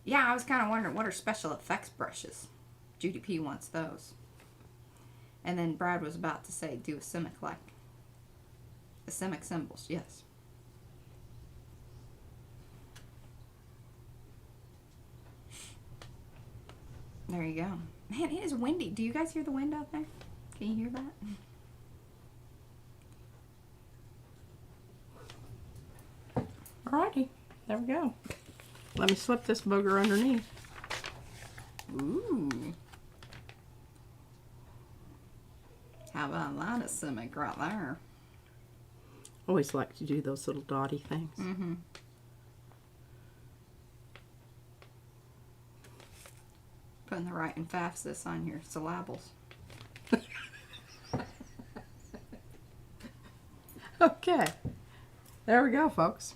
Yeah, I was kind of wondering, what are special effects brushes? Judy P wants those. And then Brad was about to say, do a simic like. The simic symbols, yes. There you go. Man, it is windy. Do you guys hear the wind out there? Can you hear that? Alrighty, there we go. Let me slip this booger underneath. Ooh. How about that, a simic right there? Always like to do those little dotty things. Mm-hmm. Putting the right emphasis on your syllables. Okay, there we go, folks.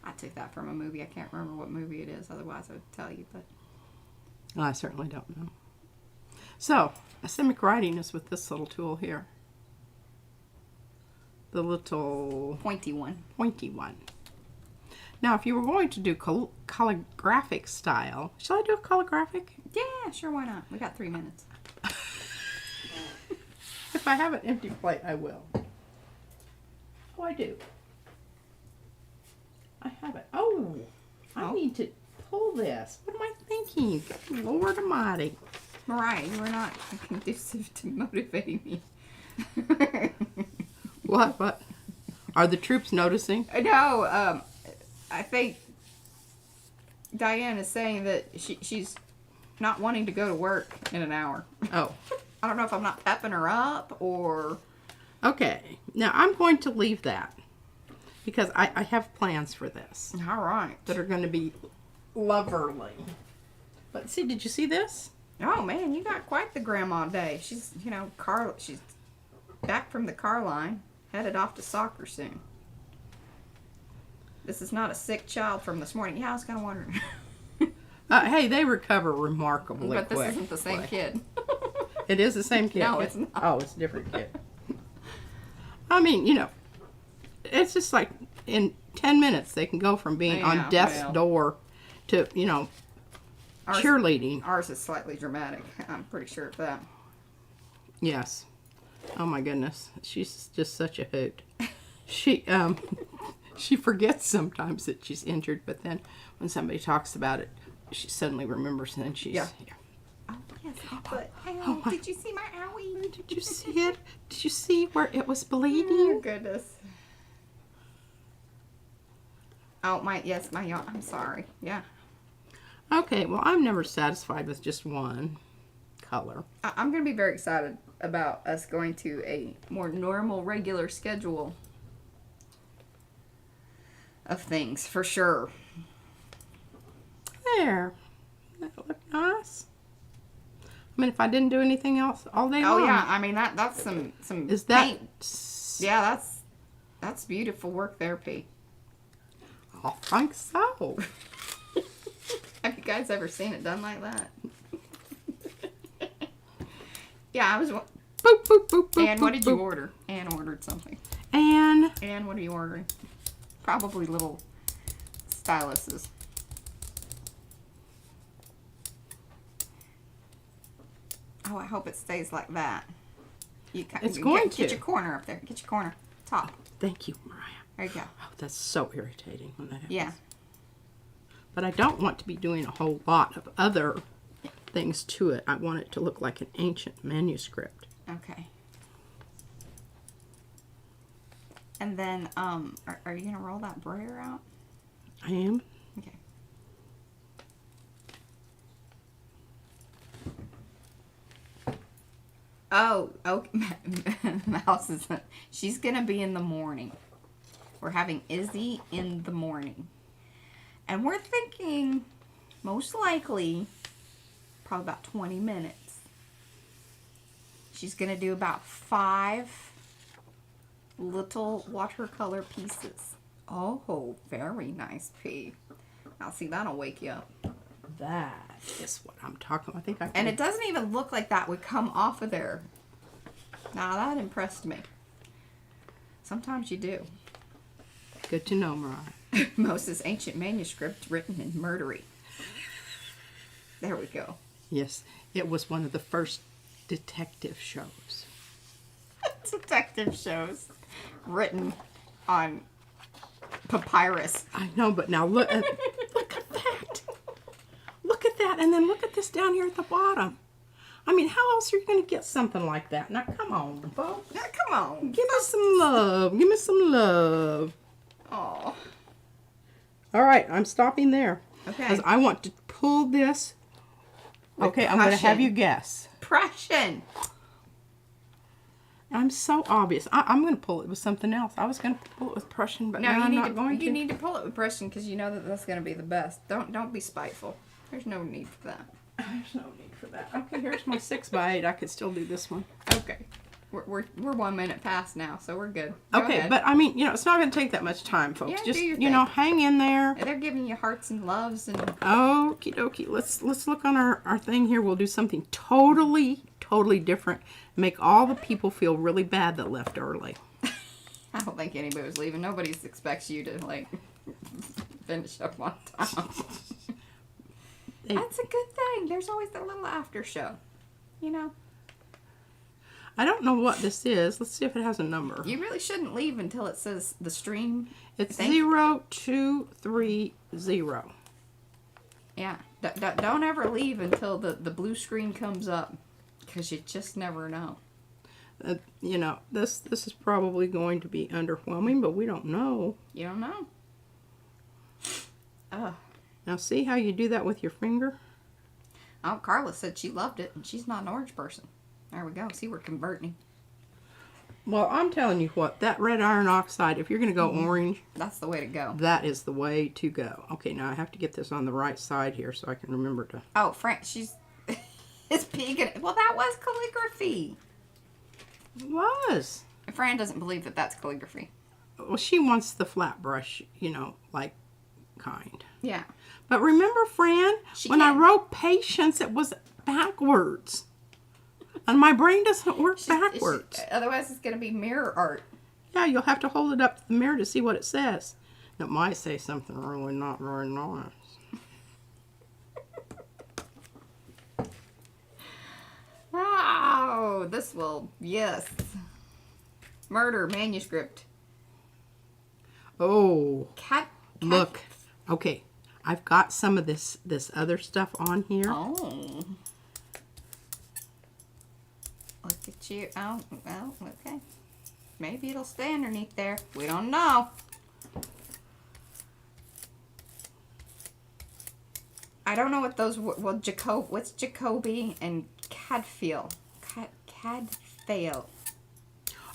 I took that from a movie. I can't remember what movie it is. Otherwise, I would tell you. But I certainly don't know. So, systemic writing is with this little tool here. The little pointy one. pointy one. Now, if you were going to do calligraphic style, shall I do a calligraphic? Yeah, sure. Why not? We got 3 minutes. If I have an empty plate, I will. Oh, I do. I have it. Oh, I need to pull this. What am I thinking? Good Lord Almighty. Mariah, you were not conducive to motivating me. What? Are the troops noticing? No, I think Diane is saying that she's not wanting to go to work in an hour. Oh. I don't know if I'm not pepping her up or... Okay. Now, I'm going to leave that because I have plans for this All right. that are going to be loverly. But see, did you see this? Oh, man, you got quite the grandma day. She's, she's back from the car line, headed off to soccer soon. This is not a sick child from this morning. Yeah, I was kind of wondering. Hey, they recover remarkably But this quick. isn't the same kid. It is the same kid. No, it's not. Oh, it's a different kid. I mean, it's just like in 10 minutes they can go from being on death's door to, cheerleading. Ours is slightly dramatic. I'm pretty sure of that. Yes. Oh my goodness. She's just such a hoot. She forgets sometimes that she's injured, but then when somebody talks about it, she suddenly remembers and then she's Yeah. Oh, yes. But, did you see my owie? Did you see it? Did you see where it was Oh, bleeding? goodness. Oh, my yawn. I'm sorry. Yeah. Okay, well, I'm never satisfied with just one color. I'm going to be very excited about us going to a more normal, regular schedule of things, for sure. There. That look nice. I mean, if I didn't do anything else all day long. Oh, yeah. I mean, that's some Is that... paint. Yeah, that's beautiful work there, Pete. I think so. Have you guys ever seen it done like that? Yeah, I was... Boop, boop, boop, boop, Anne, what boop, did you boop. order? Anne ordered something. Anne. Anne, what are you ordering? Probably little styluses. Oh, I hope it stays like that. It's going to. Get your corner up there. Get your corner. Top. Thank you, Mariah. There you go. Oh, that's so irritating when that happens. Yeah. But I don't want to be doing a whole lot of other things to it. I want it to look like an ancient manuscript. Okay. And then, are you going to roll that brayer out? I am. Okay. Oh, okay. Mouse is... She's going to be in the morning. We're having Izzy in the morning. And we're thinking, most likely, probably about 20 minutes. She's going to do about 5 little watercolor pieces. Oh, very nice, P. Now, see, that'll wake you up. That is what I'm talking about. I think I can. And it doesn't even look like that would come off of there. Now, that impressed me. Sometimes you do. Good to know, Mariah. Moses' ancient manuscript written in murdery. There we go. Yes, it was one of the first detective shows. Detective shows written on papyrus. I know, but now look at that. Look at that, and then look at this down here at the bottom. I mean, how else are you going to get something like that? Now, come on, folks. Now, come on. Give me some love. Give me some love. Oh. All right, I'm stopping there. Okay. Because I want to pull this. With Okay, I'm going to have Prussian. you guess. Prussian. I'm so obvious. I'm going to pull it with something else. I was going to pull it with Prussian, but No, now you I'm need not to. going You to. need to pull it with Prussian because you know that that's going to be the best. Don't be spiteful. There's no need for that. There's no need for that. Okay, here's my 6x8. I could still do this one. Okay. We're 1 minute past now, so we're good. Go Okay, ahead. but I mean, it's not going to take that much time, folks. Yeah, do Just, your hang in there. They're giving you hearts and loves and Okie dokie. Let's look on our thing here. We'll do something totally different. Make all the people feel really bad that left early. I don't think anybody was leaving. Nobody expects you to like finish up on time. That's a good thing. There's always that little after show. You know? I don't know what this is. Let's see if it has a number. You really shouldn't leave until it says the stream. It's thing. 0230. Yeah. Don't ever leave until the blue screen comes up. Because you just never know. This is probably going to be underwhelming, but we don't know. You don't know. Ugh. Now see how you do that with your finger? Oh, Carla said she loved it, and she's not an orange person. There we go. See, we're converting. Well, I'm telling you what, that red iron oxide, if you're going to go orange, That's the way to go. that is the way to go. Okay, now I have to get this on the right side here so I can remember to... Oh, Fran, she's... it's peeking. Well, that was calligraphy. It was. Fran doesn't believe that that's calligraphy. Well, she wants the flat brush, like kind. Yeah. But remember, Fran, when I can't- wrote patience, it was backwards. And my brain doesn't work backwards. Otherwise, it's going to be mirror art. Yeah, you'll have to hold it up to the mirror to see what it says. It might say something really not very nice. Oh, this will, yes. Murder manuscript. Oh, Cat. look. Okay, I've got some of this other stuff on here. Oh. Look at you. Oh, well, okay. Maybe it'll stay underneath there. We don't know. I don't know what those, well, what's Jacoby and Cadfael? Cadfael.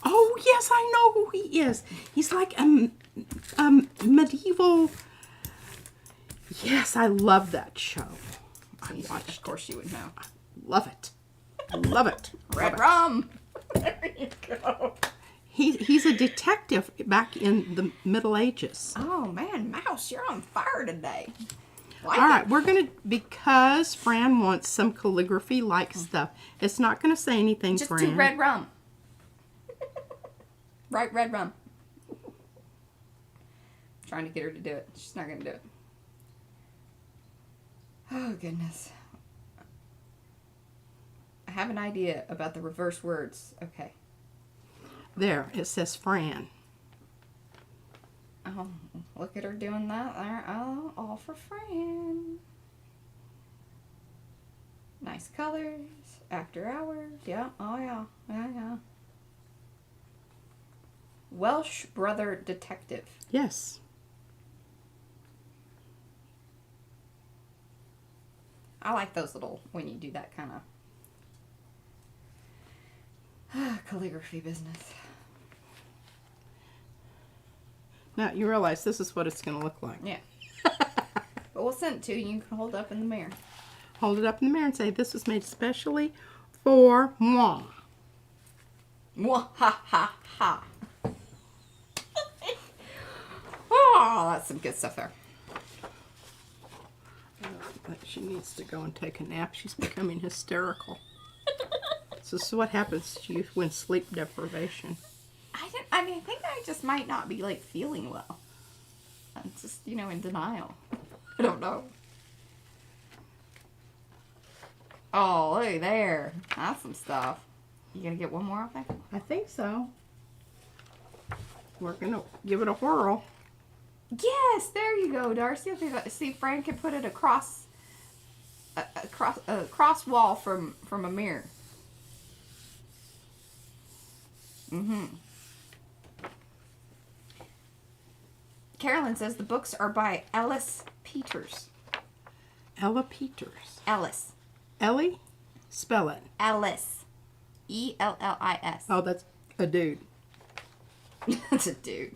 Oh, yes, I know who he is. He's like a medieval... Yes, I love that show. I watched Of course you would know. Love it. Love it. Red rum. There you go. He's a detective back in the Middle Ages. Oh, man, Mouse, you're on fire today. Like All right, it. we're going to, because Fran wants some calligraphy-like stuff, it's not going to say anything, Just Fran. do red rum. Right, red rum. Trying to get her to do it. She's not going to do it. Oh, goodness. I have an idea about the reverse words. Okay. There, it says Fran. Oh, look at her doing that there. Oh, all for Fran. Nice colors. After hours. Yeah. Oh, yeah. Yeah. Welsh Brother Detective. Yes. I like those little, when you do that kind of calligraphy business. Now, you realize this is what it's going to look like. Yeah. But we'll send it to you. You can hold it up in the mirror. Hold it up in the mirror and say, this was made specially for moi. Mwah, ha, ha, ha. Oh, that's some good stuff there. But she needs to go and take a nap. She's becoming hysterical. So this is what happens to you when sleep deprivation. I think I just might not be, like, feeling well. I'm just, you know, in denial. I don't know. Oh, look there. That's some stuff. You gonna get one more off there? I think so. We're going to give it a whirl. Yes, there you go, Darcy. See, Frank can put it across a cross wall from a mirror. Mm-hmm. Carolyn says the books are by Ellis Peters. Ella Peters. Ellis. Ellie? Spell it. Ellis. E-L-L-I-S. Oh, that's a dude. That's a dude.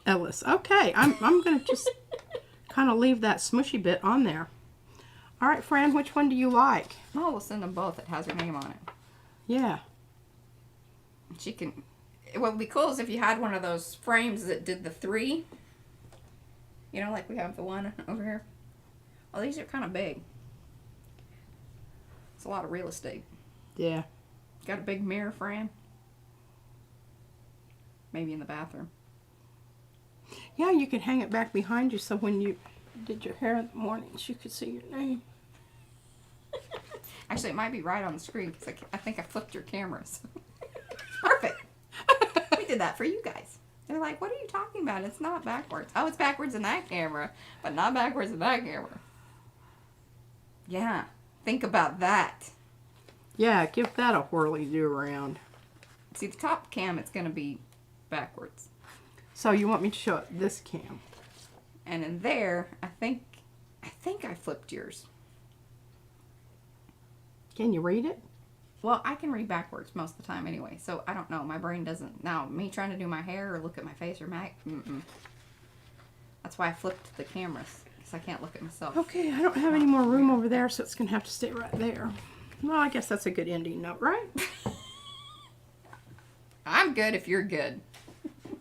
Ellis. Okay, I'm going to just kind of leave that smushy bit on there. All right, Fran, which one do you like? Oh, we'll send them both. It has her name on it. Yeah. She can... What would be cool is if you had one of those frames that did the 3. You know, like we have the one over here. Well, these are kind of big. It's a lot of real estate. Yeah. Got a big mirror, Fran? Maybe in the bathroom. Yeah, you can hang it back behind you so when you did your hair in the mornings, you could see your name. Actually, it might be right on the screen because I think I flipped your cameras. Perfect. We did that for you guys. They're like, what are you talking about? It's not backwards. Oh, it's backwards in that camera, but not backwards in that camera. Yeah. Think about that. Yeah, give that a whirly-do around. See, the top cam, it's going to be backwards. So you want me to show it this cam? And in there, I think I flipped yours. Can you read it? Well, I can read backwards most of the time anyway, so I don't know. My brain doesn't... Now, me trying to do my hair or look at my face or Mac, That's why I flipped the cameras, because I can't look at myself. Okay, I don't have any more room over there, so it's going to have to stay right there. Well, I guess that's a good ending note, right? I'm good if you're good.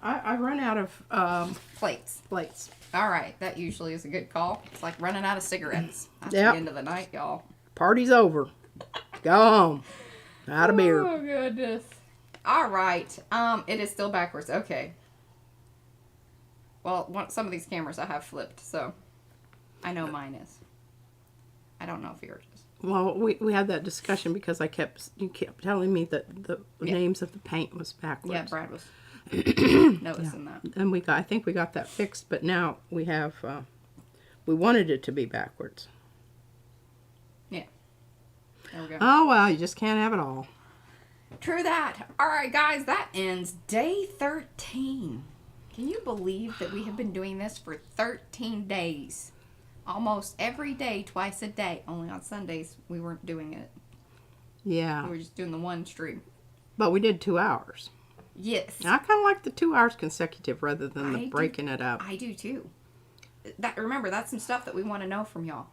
I run out of Plates. plates. All right, that usually is a good call. It's like running out of cigarettes. That's Yep. the end of the night, y'all. Party's over. Go home. Out of beer. Oh, goodness. All right. It is still backwards. Okay. Well, some of these cameras I have flipped, so I know mine is. I don't know if yours is. Well, we had that discussion because you kept telling me that the names of the paint was backwards. Yeah, Brad was noticing that. And I think we got that fixed, but now we have, we wanted it to be backwards. Yeah. There we go. Oh, well, you just can't have it all. True that. All right, guys, that ends day 13. Can you believe that we have been doing this for 13 days? Almost every day, twice a day. Only on Sundays, we weren't doing it. Yeah. We were just doing the one stream. But we did 2 hours. Yes. I kind of like the 2 hours consecutive rather than the breaking it up. I do too. Remember, that's some stuff that we want to know from y'all.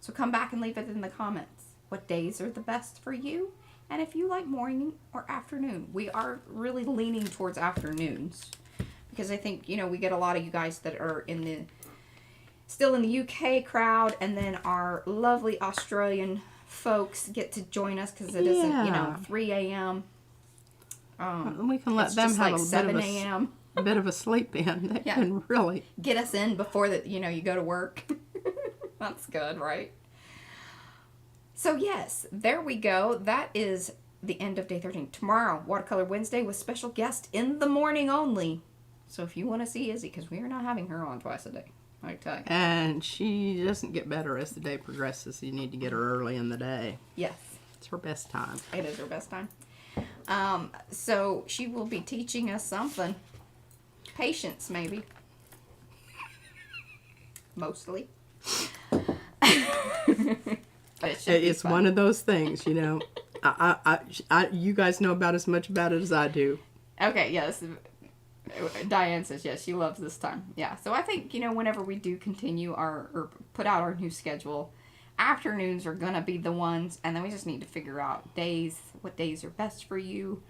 So come back and leave it in the comments. What days are the best for you? And if you like morning or afternoon. We are really leaning towards afternoons. Because I think, we get a lot of you guys that are still in the UK crowd. And then our lovely Australian folks get to join us because it isn't, 3 a.m. We can let them have like 7 a.m. a bit of a sleep in. They can really get us in before you go to work. That's good, right? So yes, there we go. That is the end of day 13. Tomorrow, Watercolor Wednesday with special guest in the morning only. So if you want to see Izzy, because we are not having her on twice a day, I tell you. And she doesn't get better as the day progresses. You need to get her early in the day. Yes. It's her best time. It is her best time. So she will be teaching us something. Patience, maybe. Mostly. But It's one of those things, you guys know about as much about it as I do. Okay, yes. Diane says yes, she loves this time. Yeah, so I think, whenever we do continue or put out our new schedule, afternoons are gonna be the ones, and then we just need to figure out what days are best for you,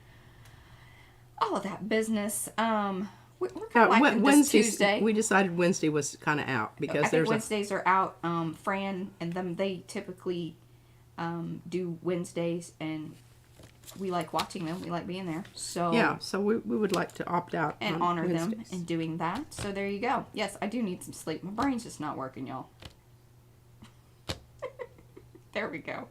all of that business. We're liking this Tuesday. We decided Wednesday was kind of out because I think Wednesdays are out. Fran and them, they typically do Wednesdays, and we like watching them. We like being there. So yeah, so we would like to opt out and on honor them Wednesdays. in doing that. So there you go. Yes, I do need some sleep. My brain's just not working, y'all. There we go.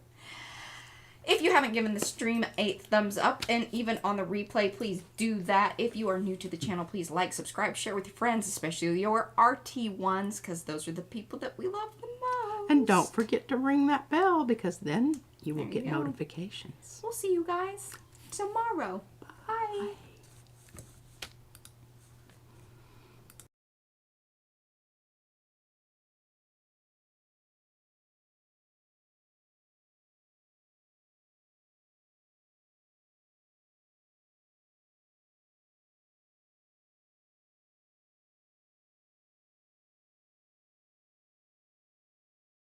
If you haven't given the stream a thumbs up, and even on the replay, please do that. If you are new to the channel, please like, subscribe, share with your friends, especially your RT ones, because those are the people that we love the most. And don't forget to ring that bell, because then you will There you get go. notifications. We'll see you guys tomorrow. Bye.